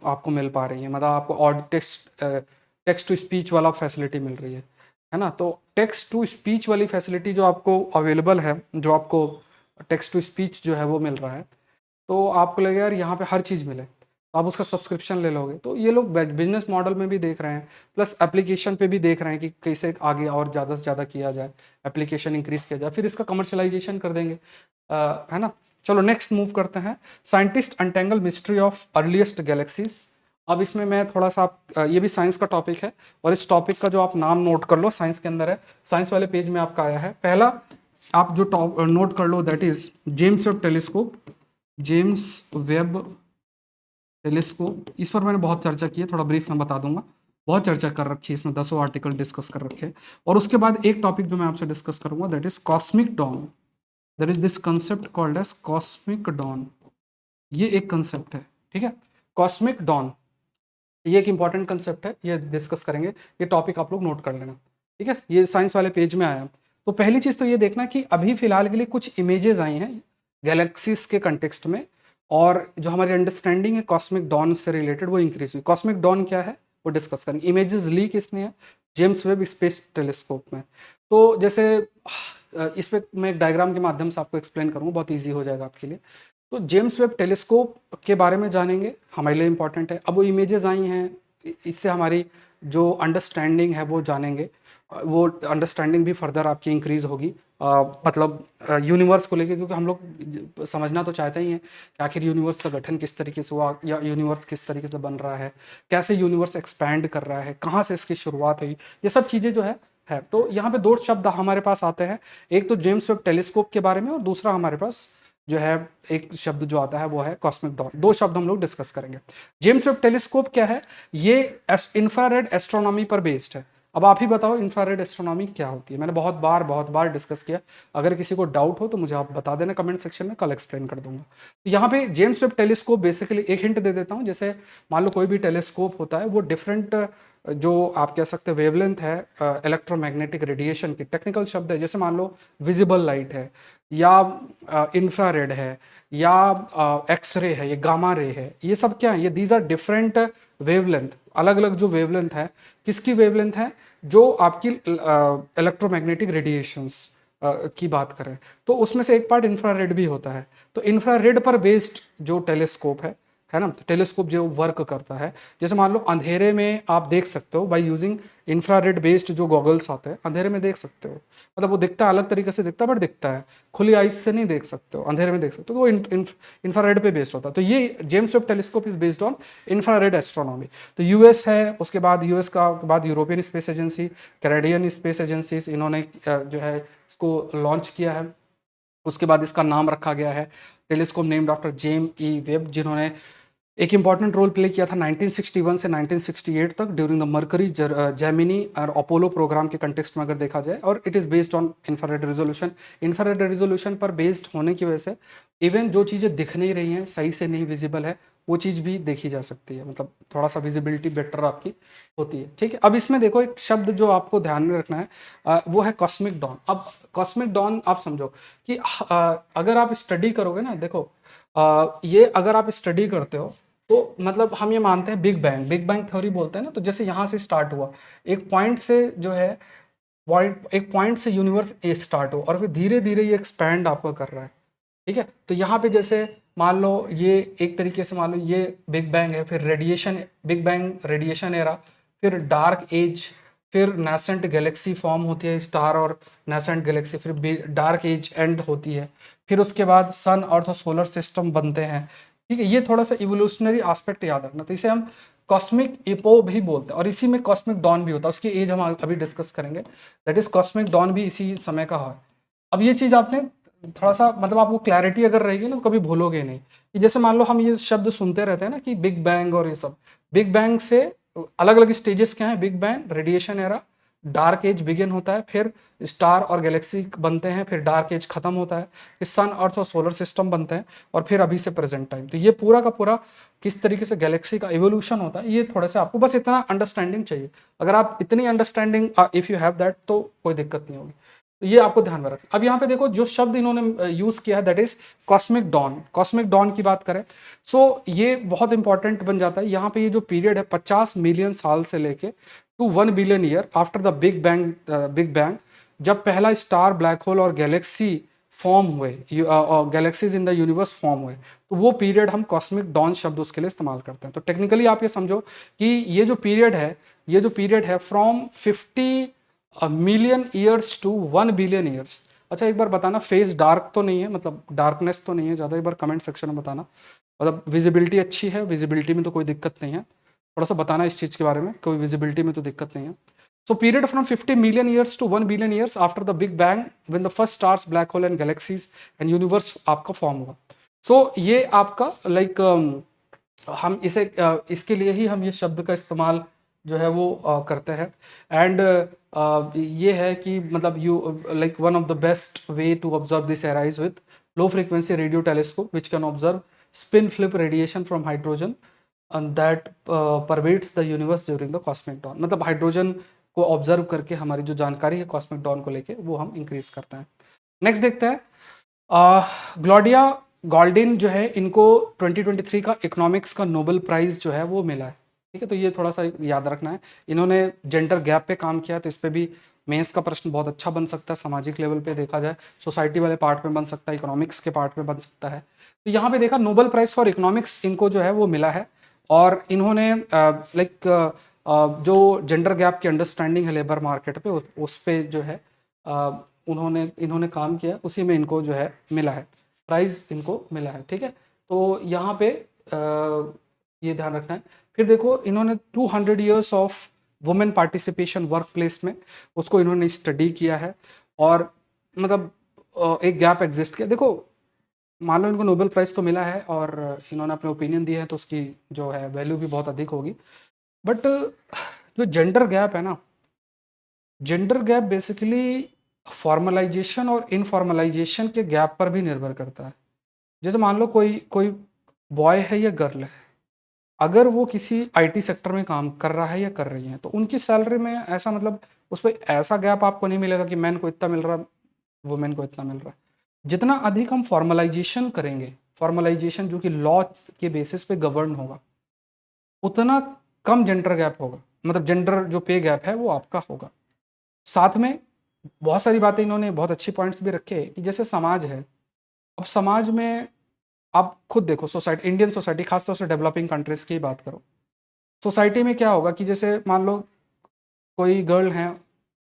[SPEAKER 1] आपको मिल पा रही हैं, मतलब आपको और टेक्स्ट टू स्पीच वाला फैसिलिटी मिल रही है ना। तो टेक्स्ट टू स्पीच वाली फैसिलिटी जो आपको अवेलेबल है, जो आपको टेक्स्ट टू स्पीच जो है वो मिल रहा है, तो आपको लगेगा यार यहाँ पे हर चीज़ मिले, तो आप उसका सब्सक्रिप्शन ले लोगे। तो ये लोग बिजनेस मॉडल में भी देख रहे हैं, प्लस एप्लीकेशन पे भी देख रहे हैं कि कैसे आगे और ज़्यादा से ज़्यादा किया जाए, एप्लीकेशन इंक्रीज किया जाए, फिर इसका कमर्शलाइजेशन कर देंगे, है ना। चलो नेक्स्ट मूव करते हैं। Scientist untangle mystery of earliest galaxies. अब इसमें मैं थोड़ा सा ये भी साइंस का टॉपिक है, और इस टॉपिक का जो आप नाम नोट कर लो, साइंस के अंदर है, साइंस वाले पेज में आपका आया है। पहला आप जो नोट कर लो, that is James Webb telescope. James Webb telescope, इस पर मैंने बहुत चर्चा की है, थोड़ा ब्रीफ में बता दूंगा। बहुत चर्चा कर रखी है इसमें, 10 आर्टिकल डिस्कस कर रखे हैं। और उसके बाद एक टॉपिक जो मैं आपसे डिस्कस करूंगा, that is cosmic dawn. That is this concept called as cosmic dawn. ये एक कंसेप्ट है, ठीक है। कॉस्मिक डॉन ये एक इंपॉर्टेंट कंसेप्ट है, ये डिस्कस करेंगे। ये टॉपिक आप लोग नोट कर लेना, ठीक है। ये साइंस वाले पेज में आया। तो पहली चीज़ तो ये देखना कि अभी फिलहाल के लिए कुछ इमेजेस आई हैं गैलेक्सीज के कंटेक्स्ट में, और जो हमारी अंडरस्टैंडिंग है कॉस्मिक डॉन से रिलेटेड वो इंक्रीज हुई। कॉस्मिक डॉन क्या है वो डिस्कस करेंगे। इमेजेस ली किसने है? जेम्स वेब स्पेस टेलीस्कोप में। तो जैसे इस पे मैं एक डायग्राम के माध्यम से आपको एक्सप्लेन करूँगा, बहुत ईजी हो जाएगा आपके लिए। तो जेम्स वेब टेलीस्कोप के बारे में जानेंगे, हमारे लिए इंपॉर्टेंट है। अब वो इमेजेस आई हैं, इससे हमारी जो अंडरस्टैंडिंग है वो जानेंगे, वो अंडरस्टैंडिंग भी फर्दर आपकी इंक्रीज होगी, मतलब यूनिवर्स को लेके, क्योंकि हम लोग समझना तो चाहते ही हैं कि आखिर यूनिवर्स का गठन किस तरीके से हुआ, या यूनिवर्स किस तरीके से बन रहा है, कैसे यूनिवर्स एक्सपैंड कर रहा है, कहाँ से इसकी शुरुआत हुई, ये सब चीज़ें जो है। तो यहाँ पे दो शब्द हमारे पास आते हैं, एक तो जेम्स वेब टेलीस्कोप के बारे में, और दूसरा हमारे पास जो है एक शब्द जो आता है वो है कॉस्मिक डॉन। दो शब्द हम लोग डिस्कस करेंगे। जेम्स वेब टेलीस्कोप क्या है? ये इंफ्रारेड एस्ट्रोनॉमी पर बेस्ड है। अब आप ही बताओ इंफ्रारेड एस्ट्रोनॉमी क्या होती है? मैंने बहुत बार डिस्कस किया। अगर किसी को डाउट हो तो मुझे आप बता देना कमेंट सेक्शन में, कल एक्सप्लेन कर दूंगा। तो यहाँ पे जेम्स वेब टेलीस्कोप बेसिकली, एक हिंट दे देता हूँ, जैसे मान लो कोई भी टेलीस्कोप होता है, वो डिफरेंट जो आप कह सकते हैं वेवलेंथ है इलेक्ट्रोमैग्नेटिक रेडिएशन की, टेक्निकल शब्द है, जैसे मान लो विजिबल लाइट है, या इंफ्रारेड है, या एक्सरे है, ये गामा रे है, ये सब क्या है? ये दीज आर डिफरेंट वेवलेंथ, अलग अलग जो वेवलेंथ है, किसकी वेवलेंथ है? जो आपकी इलेक्ट्रोमैग्नेटिक रेडिएशंस की बात करें, तो उसमें से एक पार्ट इंफ्रारेड भी होता है। तो इंफ्रारेड पर बेस्ड जो टेलीस्कोप है ना, टेलीस्कोप जो वर्क करता है, जैसे मान लो अंधेरे में आप देख सकते हो बाय यूजिंग इंफ्रारेड बेस्ड जो गॉगल्स आते हैं, अंधेरे में देख सकते हो, मतलब वो दिखता है अलग तरीके से दिखता है, बट दिखता है, खुली आइज से नहीं देख सकते हो, अंधेरे में देख सकते हो, तो वो इंफ्रारेड पे बेस्ड होता है। तो ये James Webb telescope is based on infrared astronomy. तो यूएस है, उसके बाद यूएस का बाद European space agency, Canadian space agencies, इन्होंने जो है इसको लॉन्च किया है। उसके बाद इसका नाम रखा गया है टेलीस्कोप नेम्ड आफ्टर जेम ई वेब, जिन्होंने एक इंपॉर्टेंट रोल प्ले किया था 1961 से 1968 तक ड्यूरिंग द मर्करी, जेमिनी और अपोलो प्रोग्राम के कंटेक्स्ट में अगर देखा जाए। और it is based on infrared resolution. Infrared resolution पर बेस्ड होने की वजह से इवन जो चीज़ें दिख नहीं रही हैं, सही से नहीं विजिबल है, वो चीज़ भी देखी जा सकती है, मतलब थोड़ा सा विजिबिलिटी बेटर आपकी होती है, ठीक है। अब इसमें देखो एक शब्द जो आपको ध्यान में रखना है, वो है कॉस्मिक डॉन। अब कॉस्मिक डॉन आप समझो कि अगर आप स्टडी करोगे ना, देखो ये अगर आप स्टडी करते हो तो मतलब हम ये मानते हैं बिग बैंग थ्योरी बोलते हैं ना, तो जैसे यहाँ से स्टार्ट हुआ, एक पॉइंट से जो है, पॉइंट एक पॉइंट से यूनिवर्स ए स्टार्ट हो और फिर धीरे धीरे ये एक्सपैंड आपका कर रहा है। ठीक है, तो यहाँ पे जैसे मान लो ये एक तरीके से मान लो ये बिग बैंग है, फिर radiation, big bang radiation era, फिर डार्क एज, फिर नेसेंट गैलेक्सी फॉर्म होती है, स्टार और नेसेंट गैलेक्सी, फिर डार्क एज एंड होती है, फिर उसके बाद सन अर्थ और सोलर सिस्टम बनते हैं। ठीक है, ये थोड़ा सा इवोल्यूशनरी एस्पेक्ट याद रखना, तो इसे हम कॉस्मिक इपो भी बोलते हैं, और इसी में कॉस्मिक डॉन भी होता है, उसकी एज हम अभी डिस्कस करेंगे, दैट इज कॉस्मिक डॉन भी इसी समय का है। अब ये चीज़ आपने थोड़ा सा मतलब आपको क्लैरिटी अगर रहेगी ना तो कभी भूलोगे नहीं, कि जैसे मान लो हम ये शब्द सुनते रहते हैं ना कि बिग बैंग और ये सब, बिग बैंग से अलग अलग स्टेजेस क्या है, big bang, radiation era, dark age begin होता है, फिर स्टार और गैलेक्सी बनते हैं, फिर डार्क एज खत्म होता है, फिर सन अर्थ और सोलर सिस्टम बनते हैं, और फिर अभी से प्रेजेंट टाइम। तो ये पूरा का पूरा किस तरीके से गैलेक्सी का इवोल्यूशन होता है, ये थोड़ा सा आपको बस इतना अंडरस्टैंडिंग चाहिए। अगर आप इतनी understanding if you have that तो कोई दिक्कत नहीं होगी। तो ये आपको ध्यान में रखना। अब यहाँ पे देखो जो शब्द इन्होंने यूज किया है that is cosmic dawn. Cosmic dawn की बात करें सो ये बहुत इंपॉर्टेंट बन जाता है। यहाँ पे ये जो पीरियड है 50 मिलियन साल से लेके to 1 billion year after the big bang, जब पहला स्टार, ब्लैक होल और गैलेक्सी फॉर्म हुए, galaxies in the universe form हुए, तो वो पीरियड हम कॉस्मिक डॉन शब्द उसके लिए इस्तेमाल करते हैं। तो टेक्निकली आप ये समझो कि ये जो पीरियड है from 50 million years to 1 billion years. अच्छा एक बार बताना, फेस डार्क तो नहीं है, मतलब डार्कनेस तो नहीं है ज़्यादा, एक बार कमेंट सेक्शन में बताना। मतलब विजिबिलिटी अच्छी है, विजिबिलिटी में तो कोई दिक्कत नहीं है, थोड़ा सा बताना इस चीज़ के बारे में, कोई विजिबिलिटी में तो दिक्कत नहीं है। So period from 50 million years to 1 billion years after the big bang, when the first stars, black hole and galaxies and universe आपका फॉर्म हुआ। सो ये आपका लाइक हम इसे इसके लिए ही हम ये शब्द का इस्तेमाल जो है वो करते हैं। एंड ये है कि मतलब you like one of the best way to observe this arise with low frequency radio telescope which can observe spin flip radiation from hydrogen and that pervades the universe during the cosmic dawn। मतलब हाइड्रोजन को ऑब्जर्व करके हमारी जो जानकारी है कॉस्मिक डॉन को लेके वो हम इंक्रीज करते हैं। नेक्स्ट देखते हैं ग्लोडिया गॉल्डिन जो है, इनको 2023 का इकोनॉमिक्स का नोबेल प्राइज जो है वो मिला है। ठीक है, तो ये थोड़ा सा याद रखना है। इन्होंने जेंडर गैप पे काम किया, तो इस पर भी मेंस का प्रश्न बहुत अच्छा बन सकता है, सामाजिक लेवल पे देखा जाए, सोसाइटी वाले पार्ट में बन सकता है, इकोनॉमिक्स के पार्ट में बन सकता है। तो यहाँ पे देखा नोबेल प्राइज फॉर इकोनॉमिक्स इनको जो है वो मिला है, और इन्होंने लाइक जो जेंडर गैप की अंडरस्टैंडिंग है लेबर मार्केट पे उस पे जो है उन्होंने इन्होंने काम किया, उसी में इनको जो है मिला है, प्राइज इनको मिला है। ठीक है, तो यहाँ पे ये ध्यान रखना है। फिर देखो इन्होंने 200 years of women participation work place में उसको इन्होंने स्टडी किया है, और मतलब एक गैप एग्जिस्ट किया। देखो मान लो इनको नोबेल प्राइज तो मिला है और इन्होंने अपने ओपिनियन दिए हैं, तो उसकी जो है वैल्यू भी बहुत अधिक होगी, बट जो जेंडर गैप है ना, जेंडर गैप बेसिकली फॉर्मलाइजेशन और इनफॉर्मलाइजेशन के गैप पर भी निर्भर करता है। जैसे मान लो कोई कोई बॉय है या गर्ल है, अगर वो किसी आईटी सेक्टर में काम कर रहा है या कर रही है, तो उनकी सैलरी में ऐसा मतलब उस पर ऐसा गैप आपको नहीं मिलेगा कि मैन को इतना मिल रहा है, वुमेन को इतना मिल रहा है। जितना अधिक हम फॉर्मलाइजेशन करेंगे, फॉर्मलाइजेशन जो कि लॉ के बेसिस पे गवर्न होगा, उतना कम जेंडर गैप होगा, मतलब जेंडर जो पे गैप है वो आपका होगा। साथ में बहुत सारी बातें इन्होंने बहुत अच्छी पॉइंट्स भी रखे कि जैसे समाज है, अब समाज में आप खुद देखो, सोसाइटी, इंडियन सोसाइटी, खासतौर से डेवलपिंग कंट्रीज की बात करो, सोसाइटी में क्या होगा कि जैसे मान लो कोई गर्ल है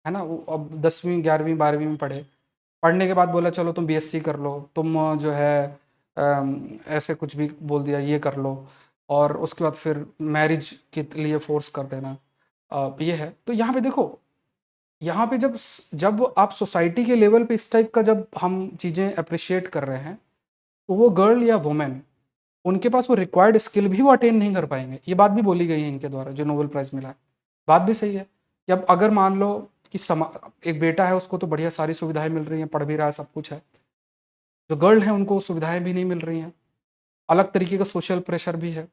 [SPEAKER 1] ना, वो अब 10वीं 11वीं 12वीं में पढ़े, पढ़ने के बाद बोला चलो तुम बीएससी कर लो, तुम जो है ऐसे कुछ भी बोल दिया ये कर लो, और उसके बाद फिर मैरिज के लिए फोर्स कर देना, ये है। तो यहाँ पे देखो, यहाँ पे जब जब आप सोसाइटी के लेवल पे इस टाइप का जब हम चीज़ें अप्रिशिएट कर रहे हैं, तो वो गर्ल या वुमेन, उनके पास वो रिक्वायर्ड स्किल भी वो अटेन नहीं कर पाएंगे। ये बात भी बोली गई है इनके द्वारा, जो नोबेल प्राइज़ मिला है। बात भी सही है कि अब अगर मान लो कि एक बेटा है, उसको तो बढ़िया सारी सुविधाएं मिल रही हैं, पढ़ भी रहा है, सब कुछ है, जो गर्ल है उनको सुविधाएं भी नहीं मिल रही हैं, अलग तरीके का सोशल प्रेशर भी है।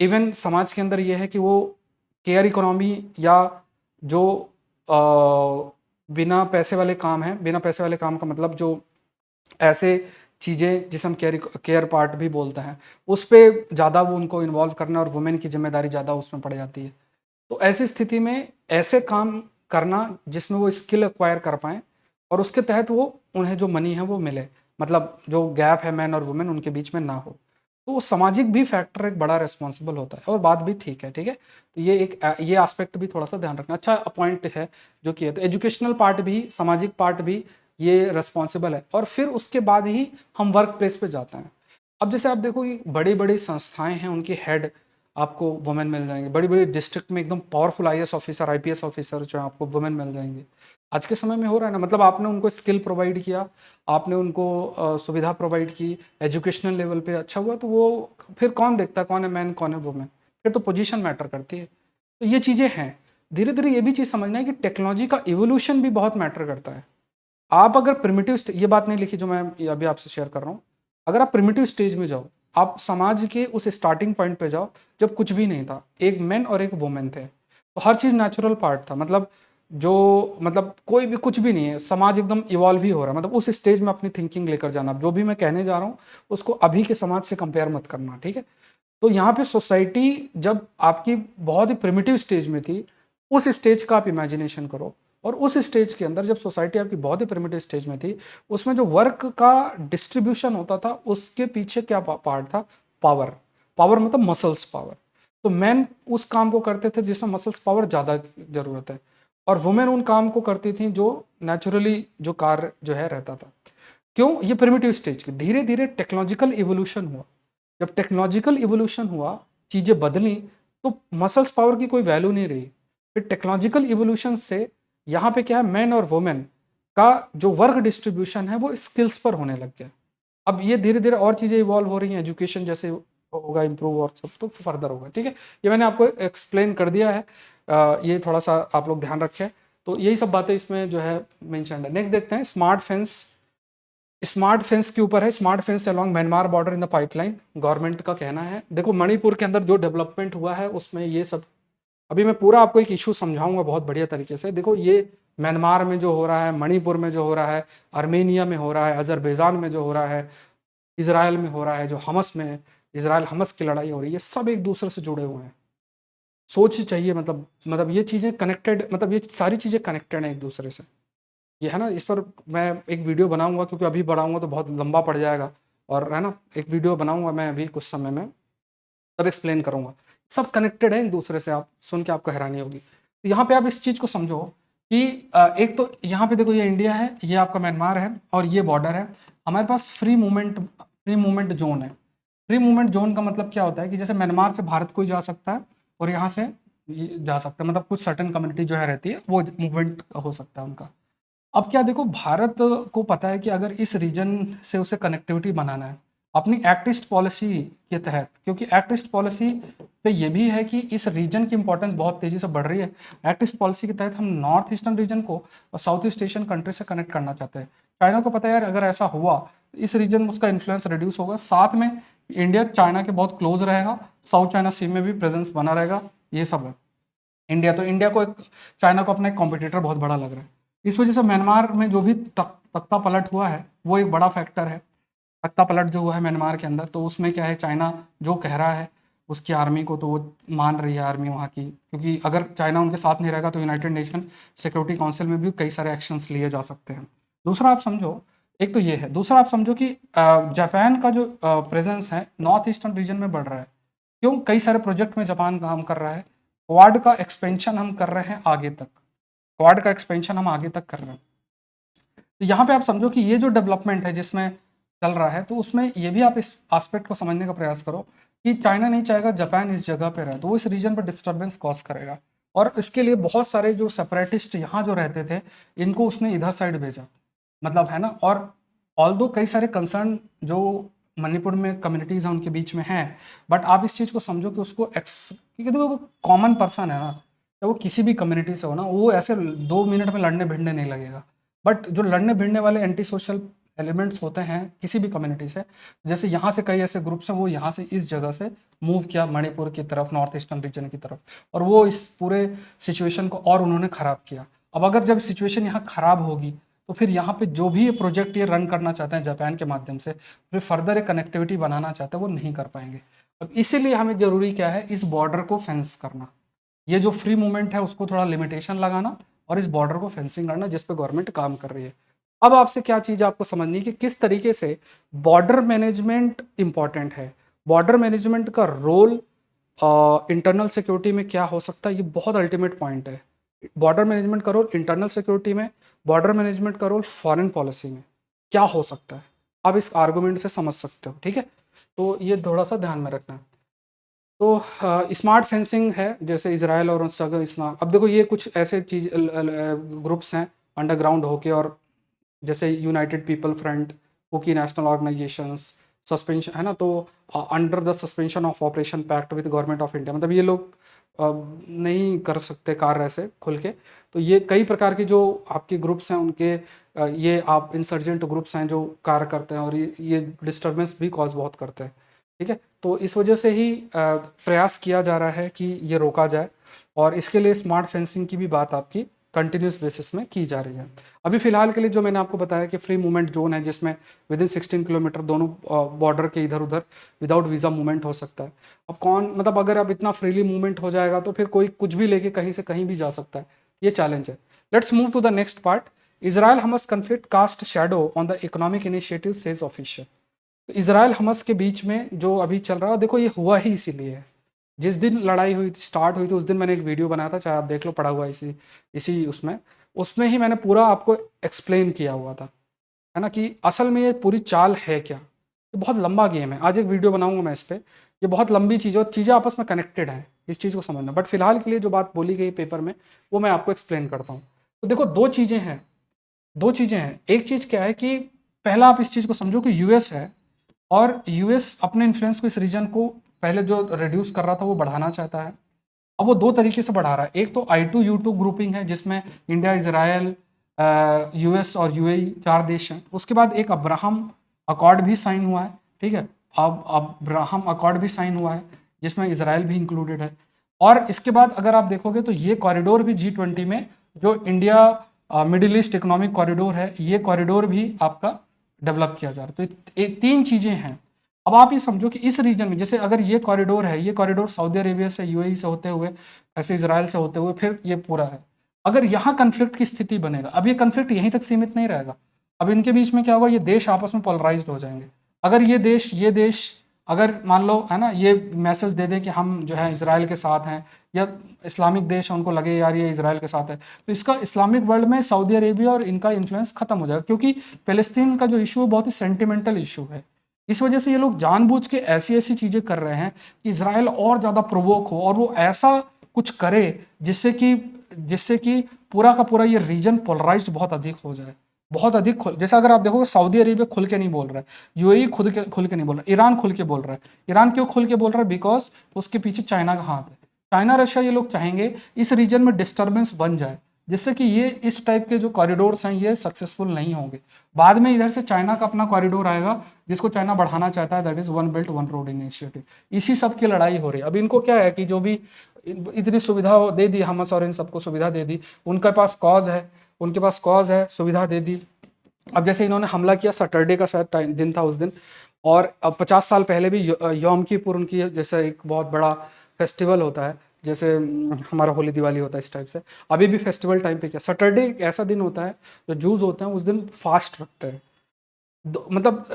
[SPEAKER 1] इवन समाज के अंदर ये है कि वो केयर इकोनॉमी या जो बिना पैसे वाले काम है, बिना पैसे वाले काम का मतलब जो ऐसे चीज़ें जिसे हम केयर पार्ट भी बोलते हैं, उस पे ज़्यादा वो उनको इन्वॉल्व करना और वुमेन की जिम्मेदारी ज़्यादा उसमें पड़ जाती है। तो ऐसी स्थिति में ऐसे काम करना जिसमें वो स्किल एक्वायर कर पाएँ और उसके तहत वो उन्हें जो मनी है वो मिले, मतलब जो गैप है मैन और वुमेन उनके बीच में ना हो। तो सामाजिक भी फैक्टर एक बड़ा रिस्पॉन्सिबल होता है और बात भी ठीक है, ठीक है? तो ये एक ये एस्पेक्ट भी थोड़ा-सा ध्यान रखना अच्छा पॉइंट है जो कि है। तो एजुकेशनल पार्ट भी, सामाजिक पार्ट भी ये रिस्पॉन्सिबल है और फिर उसके बाद ही हम वर्क प्लेस पे जाते हैं। अब जैसे आप देखो कि बड़ी-बड़ी संस्थाएँ हैं, उनके हेड आपको वुमेन मिल जाएँगे। बड़ी-बड़ी डिस्ट्रिक्ट में एकदम powerful IAS officer, IPS officer जो हैं आपको वुमेन मिल जाएँगे। आज के समय में हो रहा है ना, मतलब आपने उनको स्किल प्रोवाइड किया, आपने उनको सुविधा प्रोवाइड की, एजुकेशनल लेवल पे अच्छा हुआ तो वो फिर कौन देखता है कौन है मैन, कौन है वुमेन? फिर तो पोजीशन मैटर करती है। तो ये चीज़ें हैं। धीरे-धीरे ये भी चीज़ समझना है कि टेक्नोलॉजी का इवोल्यूशन भी बहुत मैटर करता है। आप अगर प्रिमिटिव ये बात नहीं लिखी जो मैं ये अभी आपसे शेयर कर रहा हूँ। अगर आप प्रिमिटिव स्टेज में जाओ, आप समाज के उस स्टार्टिंग पॉइंट पे जाओ जब कुछ भी नहीं था, एक मेन और एक वुमेन थे, तो हर चीज़ नेचुरल पार्ट था, मतलब जो मतलब कोई भी कुछ भी नहीं है, समाज एकदम इवॉल्व ही हो रहा है, मतलब उस स्टेज में अपनी थिंकिंग लेकर जाना। जो भी मैं कहने जा रहा हूँ उसको अभी के समाज से कंपेयर मत करना, ठीक है? तो यहाँ पे सोसाइटी जब आपकी बहुत ही प्रिमिटिव स्टेज में थी, उस स्टेज का आप इमेजिनेशन करो और उस स्टेज के अंदर जब सोसाइटी आपकी बहुत ही प्रिमिटिव स्टेज में थी, उसमें जो वर्क का डिस्ट्रीब्यूशन होता था, उसके पीछे क्या पार्ट था? पावर। पावर मतलब मसल्स पावर। तो मैन उस काम को करते थे जिसमें मसल्स पावर ज़्यादा ज़रूरत है और वुमेन उन काम को करती थी जो नेचुरली जो कार्य जो है रहता था। क्यों? ये प्रिमिटिव स्टेज की। धीरे-धीरे टेक्नोलॉजिकल इवोल्यूशन हुआ। जब टेक्नोलॉजिकल इवोल्यूशन हुआ, चीज़ें बदली, तो मसल्स पावर की कोई वैल्यू नहीं रही। फिर टेक्नोलॉजिकल इवोल्यूशन से यहाँ पे क्या है, मेन और वुमेन का जो वर्क डिस्ट्रीब्यूशन है वो स्किल्स पर होने लग गया। अब ये धीरे-धीरे और चीज़ें इवॉल्व हो रही हैं, एजुकेशन जैसे होगा इम्प्रूव और सब तो फर्दर होगा, ठीक है? ये मैंने आपको एक्सप्लेन कर दिया है। ये थोड़ा-सा आप लोग ध्यान रखें। तो यही सब बातें इसमें जो है मेंशन्ड है। नेक्स्ट देखते हैं स्मार्ट फेंस। स्मार्ट फेंस के ऊपर है, smart fence along Myanmar border in the pipeline, government का कहना है। देखो मणिपुर के अंदर जो डेवलपमेंट हुआ है उसमें ये सब, अभी मैं पूरा आपको एक इशू समझाऊंगा बहुत बढ़िया तरीके से। देखो ये म्यांमार में जो हो रहा है, मणिपुर में जो हो रहा है, आर्मेनिया में हो रहा है, अजरबैजान में जो हो रहा है, इसराइल में हो रहा है, जो हमस में इसराइल हमस की लड़ाई हो रही है, ये सब एक दूसरे से जुड़े हुए हैं। सोच चाहिए, मतलब ये चीज़ें कनेक्टेड, मतलब ये सारी चीज़ें कनेक्टेड हैं एक दूसरे से। ये है ना, इस पर मैं एक वीडियो बनाऊंगा क्योंकि अभी बढ़ाऊंगा तो बहुत लंबा पड़ जाएगा, और है ना एक वीडियो बनाऊंगा मैं अभी कुछ समय में, तब एक्सप्लेन करूंगा। सब कनेक्टेड है एक दूसरे से, आप सुन के आपको हैरानी होगी। तो यहाँ पे आप इस चीज़ को समझो कि एक तो यहाँ पे देखो ये इंडिया है, ये आपका म्यांमार है और ये बॉर्डर है। हमारे पास फ्री मूवमेंट जोन है। फ्री मूवमेंट जोन का मतलब क्या होता है कि जैसे म्यांमार से भारत कोई जा सकता है और यहाँ से जा सकता है, मतलब कुछ सर्टेन कम्युनिटी जो है रहती है वो मूवमेंट हो सकता है उनका। अब क्या देखो, भारत को पता है कि अगर इस रीजन से उसे कनेक्टिविटी बनाना है अपनी एक्ट ईस्ट पॉलिसी के तहत, क्योंकि एक्ट ईस्ट पॉलिसी पे ये भी है कि इस रीजन की इंपॉर्टेंस बहुत तेजी से बढ़ रही है। एक्ट ईस्ट पॉलिसी के तहत हम नॉर्थ ईस्टर्न रीजन को और साउथ ईस्ट एशियन कंट्री से कनेक्ट करना चाहते हैं। चाइना को पता है यार, अगर ऐसा हुआ तो इस रीजन में उसका इन्फ्लुएंस रिड्यूस होगा, साथ में इंडिया चाइना के बहुत क्लोज रहेगा, साउथ चाइना सी में भी प्रेजेंस बना रहेगा। ये सब है। इंडिया को चाइना को अपना एक कॉम्पिटिटर बहुत बड़ा लग रहा है। इस वजह से म्यांमार में जो भी तख्ता पलट हुआ है वो एक बड़ा फैक्टर है। तख्ता पलट जो हुआ है म्यांमार के अंदर, तो उसमें क्या है, चाइना जो कह रहा है उसकी आर्मी को तो वो मान रही है आर्मी वहाँ की, क्योंकि अगर चाइना उनके साथ नहीं रहेगा तो यूनाइटेड नेशन सिक्योरिटी काउंसिल में भी कई सारे एक्शंस लिए जा सकते हैं। दूसरा आप समझो, एक तो ये है, दूसरा आप समझो कि जापान का जो प्रेजेंस है नॉर्थ ईस्टर्न रीजन में बढ़ रहा है। क्यों? कई सारे प्रोजेक्ट में जापान काम कर रहा है। क्वाड का एक्सपेंशन हम कर रहे हैं आगे तक, क्वाड का एक्सपेंशन हम आगे तक कर रहे हैं। तो यहाँ पे आप समझो कि ये जो डेवलपमेंट है जिसमें चल रहा है, तो उसमें ये भी आप इस एस्पेक्ट को समझने का प्रयास करो कि चाइना नहीं चाहेगा जापान इस जगह पे रहे, तो वो इस रीजन पर डिस्टर्बेंस कॉज करेगा। और इसके लिए बहुत सारे जो सेपरेटिस्ट यहाँ जो रहते थे, इनको उसने इधर साइड भेजा, मतलब है ना। और ऑल्दो कई सारे कंसर्न जो मणिपुर में कम्युनिटीज़ हैं उनके बीच में हैं, बट आप इस चीज़ को समझो कि उसको क्योंकि देखो वो कॉमन पर्सन है ना, तो वो किसी भी कम्युनिटी से हो ना, वो ऐसे 2 मिनट में लड़ने भिड़ने नहीं लगेगा। बट जो लड़ने भिड़ने वाले एंटी सोशल एलिमेंट्स होते हैं किसी भी कम्युनिटी से, जैसे यहाँ से कई ऐसे ग्रुप्स हैं, वो यहाँ से इस जगह से मूव किया मणिपुर की तरफ, नॉर्थ ईस्टर्न रीजन की तरफ, और वो इस पूरे सिचुएशन को और उन्होंने ख़राब किया। अब अगर जब सिचुएशन यहाँ ख़राब होगी तो फिर यहाँ पे जो भी ये प्रोजेक्ट ये रन करना चाहते हैं जापान के माध्यम से, फिर फर्दर एक कनेक्टिविटी बनाना चाहते हैं, वो नहीं कर पाएंगे। अब इसीलिए हमें ज़रूरी क्या है, इस बॉर्डर को फेंस करना, ये जो फ्री मूवमेंट है उसको थोड़ा लिमिटेशन लगाना और इस बॉर्डर को फेंसिंग करना, जिस पे गवर्नमेंट काम कर रही है। अब आपसे क्या चीज़ आपको समझनी है कि किस तरीके से बॉर्डर मैनेजमेंट इंपॉर्टेंट है, बॉर्डर मैनेजमेंट का रोल इंटरनल सिक्योरिटी में क्या हो सकता है, ये बहुत अल्टीमेट पॉइंट है। बॉर्डर मैनेजमेंट का रोल इंटरनल सिक्योरिटी में, बॉर्डर मैनेजमेंट का रोल फॉरेन पॉलिसी में क्या हो सकता है, आप इस आर्गुमेंट से समझ सकते हो, ठीक है। तो ये थोड़ा सा ध्यान में रखना है। तो स्मार्ट फेंसिंग है, जैसे इसराइल और उसका इस्लाम। अब देखो ये कुछ ऐसे चीज ग्रुप्स हैं अंडरग्राउंड होके, और जैसे united people front, Kuki national organisations, suspension है ना, तो under the suspension of operation pact with government of India, मतलब ये लोग नहीं कर सकते कार्य ऐसे खुल के। तो ये कई प्रकार के जो आपके ग्रुप्स हैं उनके ये आप इंसर्जेंट ग्रुप्स हैं जो कार्य करते हैं, और ये डिस्टर्बेंस भी कॉज बहुत करते हैं, ठीक है। तो इस वजह से ही प्रयास किया जा रहा है कि ये रोका जाए, और इसके लिए स्मार्ट फेंसिंग की भी बात आपकी कंटिन्यूस बेसिस में की जा रही है। अभी फिलहाल के लिए जो मैंने आपको बताया कि फ्री मूवमेंट जोन है, जिसमें विद इन 16 किलोमीटर दोनों बॉर्डर के इधर उधर विदाउट वीज़ा मूवमेंट हो सकता है। अब कौन, मतलब अगर अब इतना फ्रीली मूवमेंट हो जाएगा तो फिर कोई कुछ भी लेके कहीं से कहीं भी जा सकता है, ये चैलेंज है। Let's move to the next part. Israel Hamas conflict cast shadow on the economic initiative says official. तो इसराइल हमस के बीच में जो अभी चल रहा है, देखो ये हुआ ही इसीलिए है। जिस दिन लड़ाई हुई थी, स्टार्ट हुई थी, उस दिन मैंने एक वीडियो बनाया था, चाहे आप देख लो, पड़ा हुआ है इसी इसी उसमें उसमें ही मैंने पूरा आपको एक्सप्लेन किया हुआ था, है ना, कि असल में ये पूरी चाल है क्या। ये बहुत लंबा गेम है, आज एक वीडियो बनाऊंगा मैं इस पर। ये बहुत लंबी चीज़ है और चीज़ें आपस में कनेक्टेड हैं, इस चीज़ को समझना। बट फिलहाल के लिए जो बात बोली गई पेपर में, वो मैं आपको एक्सप्लेन करता हूँ। तो देखो दो चीज़ें हैं। एक चीज़ क्या है कि पहला आप इस चीज़ को समझो कि यूएस है, और यूएस अपने इन्फ्लुएंस को इस रीजन को पहले जो रिड्यूस कर रहा था वो बढ़ाना चाहता है। अब वो दो तरीके से बढ़ा रहा है। एक तो I2U2 ग्रुपिंग है, जिसमें इंडिया, इजराइल, यूएस और यूएई 4 देश हैं। उसके बाद एक अब्राहम अकॉर्ड भी साइन हुआ है, ठीक है। अब अब्राहम अकॉर्ड भी साइन हुआ है, जिसमें इसराइल भी इंक्लूडेड है। और इसके बाद अगर आप देखोगे तो ये कॉरिडोर भी G20 में, जो India middle east economic corridor है, ये कॉरिडोर भी आपका डेवलप किया जा रहा है। तो ये तीन चीज़ें हैं। अब आप ये समझो कि इस रीजन में, जैसे अगर ये कॉरिडोर है, ये कॉरिडोर सऊदी अरेबिया से, यूएई से होते हुए, ऐसे इसराइल से होते हुए फिर ये पूरा है। अगर यहाँ कन्फ्लिक्ट की स्थिति बनेगा, अब ये कन्फ्लिक्ट यहीं तक सीमित नहीं रहेगा। अब इनके बीच में क्या होगा, ये देश आपस में पोलराइज्ड हो जाएंगे। अगर ये देश अगर मान लो, है ना, ये मैसेज दे दें कि हम जो है इसराइल के साथ हैं, या इस्लामिक देश है उनको लगे यार ये इसराइल के साथ है, तो इसका इस्लामिक वर्ल्ड में सऊदी अरेबिया और इनका इन्फ्लुएंस खत्म हो जाएगा, क्योंकि फ़लस्तीन का जो इशू है बहुत ही सेंटिमेंटल इशू है। इस वजह से ये लोग जानबूझ के ऐसी ऐसी चीज़ें कर रहे हैं कि इसराइल और ज़्यादा प्रोवोक हो, और वो ऐसा कुछ करे जिससे कि पूरा का पूरा ये रीजन पोलराइज्ड बहुत अधिक हो जाए, बहुत अधिक जैसे अगर आप देखोगे सऊदी अरेबिया खुल के नहीं बोल रहा है, यूएई खुल के नहीं बोल रहा है, ईरान खुल के बोल रहा है। ईरान क्यों खुल के बोल रहा है? बिकॉज उसके पीछे चाइना का हाथ है। चाइना रशिया ये लोग चाहेंगे इस रीजन में डिस्टर्बेंस बन जाए, जिससे कि ये इस टाइप के जो कॉरिडोर्स हैं ये सक्सेसफुल नहीं होंगे। बाद में इधर से चाइना का अपना कॉरिडोर आएगा, जिसको चाइना बढ़ाना चाहता है, that is one belt one road initiative. इसी सब की लड़ाई हो रही है। अब इनको क्या है कि जो भी इतनी सुविधा दे दी हमस, और इन सबको सुविधा दे दी, उनके पास कॉज है, सुविधा दे दी। अब जैसे इन्होंने हमला किया, सैटरडे का शायद दिन था उस दिन, और अब 50 साल पहले भी यौम किपुर उनकी जैसे एक बहुत बड़ा फेस्टिवल होता है, जैसे हमारा होली दिवाली होता है, इस टाइप से अभी भी फेस्टिवल टाइम पे क्या, सैटरडे एक ऐसा दिन होता है जो जूस होते हैं उस दिन फास्ट रखते हैं। मतलब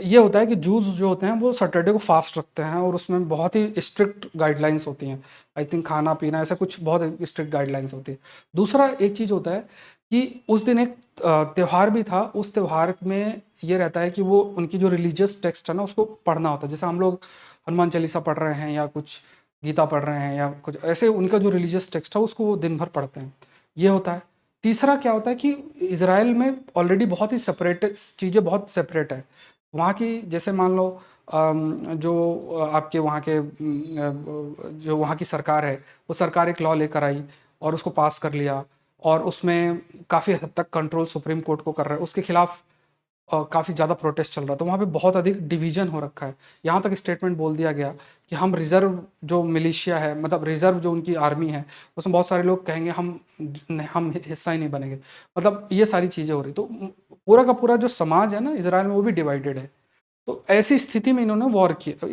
[SPEAKER 1] ये होता है कि जूस जो होते हैं वो सैटरडे को फास्ट रखते हैं, और उसमें बहुत ही स्ट्रिक्ट गाइडलाइंस होती हैं। आई थिंक खाना पीना ऐसा कुछ बहुत स्ट्रिक्ट गाइडलाइंस होती है। दूसरा एक चीज़ होता है कि उस दिन एक त्यौहार भी था। उस त्यौहार में ये रहता है कि वो उनकी जो रिलीजियस टेक्स्ट है ना उसको पढ़ना होता है। जैसे हम लोग हनुमान चालीसा पढ़ रहे हैं, या कुछ गीता पढ़ रहे हैं, या कुछ ऐसे, उनका जो रिलीजियस टेक्स्ट है उसको वो दिन भर पढ़ते हैं, ये होता है। तीसरा क्या होता है कि इसराइल में ऑलरेडी बहुत ही सेपरेट चीज़ें, बहुत सेपरेट है वहाँ की। जैसे मान लो जो आपके वहाँ के जो वहाँ की सरकार है, वो सरकार एक लॉ लेकर आई और उसको पास कर लिया, और उसमें काफ़ी हद तक कंट्रोल सुप्रीम कोर्ट को कर रहा है, उसके खिलाफ काफ़ी ज़्यादा प्रोटेस्ट चल रहा था, वहाँ पे बहुत अधिक डिवीजन हो रखा है। यहाँ तक स्टेटमेंट बोल दिया गया कि हम रिज़र्व जो मिलिशिया है, मतलब रिज़र्व जो उनकी आर्मी है, उसमें बहुत सारे लोग कहेंगे हम हिस्सा ही नहीं बनेंगे। मतलब ये सारी चीज़ें हो रही, तो पूरा का पूरा जो समाज है ना इज़राइल में, वो भी डिवाइडेड है। तो ऐसी स्थिति में इन्होंने वॉर किया,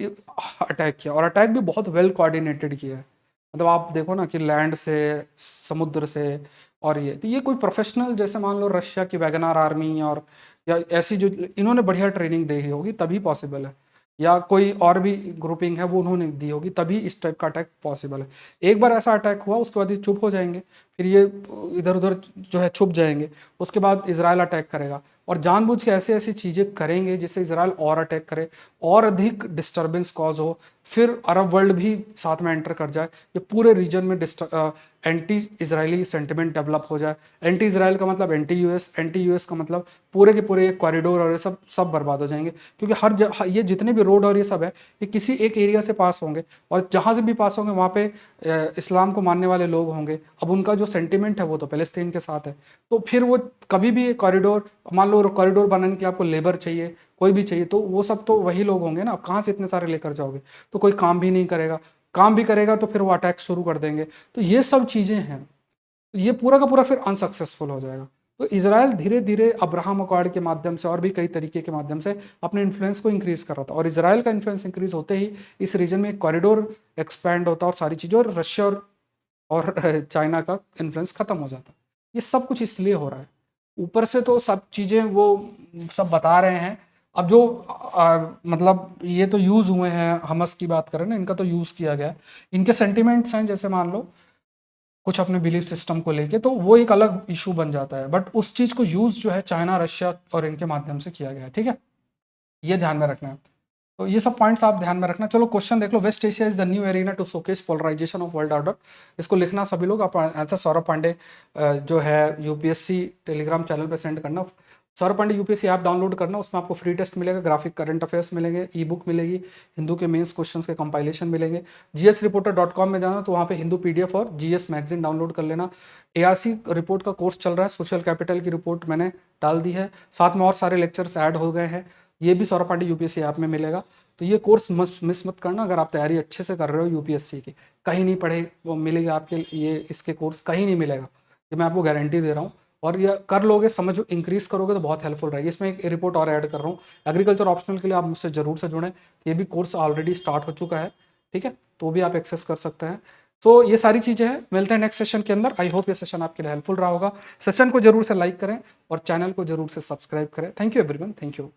[SPEAKER 1] अटैक किया, और अटैक भी बहुत वेल कोऑर्डिनेटेड किया है। मतलब आप देखो ना कि लैंड से, समुद्र से, और ये तो ये कोई प्रोफेशनल, जैसे मान लो रशिया की वैगनार आर्मी, और या ऐसी जो इन्होंने बढ़िया ट्रेनिंग दी होगी तभी पॉसिबल है, या कोई और भी ग्रुपिंग है वो उन्होंने दी होगी तभी इस टाइप का अटैक पॉसिबल है। एक बार ऐसा अटैक हुआ, उसके बाद ये चुप हो जाएंगे, फिर ये इधर उधर जो है छुप जाएंगे, उसके बाद इसराइल अटैक करेगा, और जानबूझ के ऐसे ऐसी चीज़ें करेंगे जिससे इसराइल और अटैक करे, और अधिक डिस्टर्बेंस कॉज हो, फिर अरब वर्ल्ड भी साथ में एंटर कर जाए, ये पूरे रीजन में एंटी इसराइली सेंटिमेंट डेवलप हो जाए। एंटी इसराइल का मतलब एंटी यूएस का मतलब पूरे के पूरे कॉरिडोर और ये सब बर्बाद हो जाएंगे, क्योंकि ये जितने भी रोड और ये सब है, ये किसी एक एरिया से पास होंगे, और जहाँ से भी पास होंगे वहाँ पे इस्लाम को मानने वाले लोग होंगे। अब उनका जो सेंटिमेंट है वो तो फ़लस्तीन के साथ है, तो फिर वो कभी भी कॉरिडोर, मान लो कॉरिडोर बनाने के लिए आपको लेबर चाहिए, कोई भी चाहिए, तो वो सब तो वही लोग होंगे ना, आप कहाँ से इतने सारे लेकर जाओगे? तो कोई काम भी नहीं करेगा, काम भी करेगा तो फिर वो अटैक शुरू कर देंगे। तो ये सब चीज़ें हैं, ये पूरा का पूरा फिर अनसक्सेसफुल हो जाएगा। तो इजराइल धीरे धीरे अब्राहम अकॉर्ड के माध्यम से और भी कई तरीके के माध्यम से अपने इन्फ्लुएंस को इंक्रीज कर रहा था, और इजराइल का इन्फ्लुएंस इंक्रीज होते ही इस रीजन में एक कॉरिडोर एक्सपैंड होता और सारी चीज़ें, और रशिया और चाइना का इन्फ्लुएंस खत्म हो जाता। ये सब कुछ इसलिए हो रहा है, ऊपर से तो सब चीज़ें वो सब बता रहे हैं। अब जो मतलब ये तो यूज़ हुए हैं, हमस की बात करें ना, इनका तो यूज़ किया गया है, इनके सेंटिमेंट्स हैं, जैसे मान लो कुछ अपने बिलीफ सिस्टम को लेके, तो वो एक अलग इशू बन जाता है, बट उस चीज़ को यूज़ जो है चाइना, रशिया और इनके माध्यम से किया गया है, ठीक है, ये ध्यान में रखना है। तो ये सब पॉइंट्स आप ध्यान में रखना। चलो क्वेश्चन देख लो, West Asia is the new arena to showcase polarisation of world order. इसको लिखना सभी लोग, आप आंसर सौरभ पांडे जो है यूपीएससी टेलीग्राम चैनल पे सेंड करना। Saurabh Pandey UPSC app download करना, उसमें आपको फ्री टेस्ट मिलेगा, ग्राफिक करंट अफेयर्स मिलेंगे, ई बुक मिलेगी, हिंदू के मेंस क्वेश्चंस के कंपाइलेशन मिलेंगे। gsreporter.com में जाना, तो वहाँ पे हिंदू पीडीएफ और जीएस मैगजीन डाउनलोड कर लेना। एआरसी रिपोर्ट का कोर्स चल रहा है, सोशल कैपिटल की रिपोर्ट मैंने डाल दी है, साथ में और सारे लेक्चर्स ऐड हो गए हैं, ये भी सौरभ पांडे यूपीएससी ऐप में मिलेगा। तो ये कोर्स मिस मत करना, अगर आप तैयारी अच्छे से कर रहे हो यूपीएससी की। कहीं नहीं पढ़े वो मिलेगी आपके ये, इसके कोर्स कहीं नहीं मिलेगा, ये मैं आपको गारंटी दे रहा हूँ। और ये कर लोगे, समझ इंक्रीज करोगे तो बहुत हेल्पफुल रहेगी। इसमें एक रिपोर्ट और ऐड कर रहा हूँ, एग्रीकल्चर ऑप्शनल के लिए आप मुझसे जरूर से जुड़ें, ये भी कोर्स ऑलरेडी स्टार्ट हो चुका है, ठीक है, तो भी आप एक्सेस कर सकते हैं। तो ये सारी चीज़ें हैं, मिलते हैं नेक्स्ट सेशन के अंदर। आई होप ये सेशन आपके लिए हेल्पफुल रहा होगा। सेशन को जरूर से लाइक करें और चैनल को जरूर से सब्सक्राइब करें। Thank you everyone, thank you.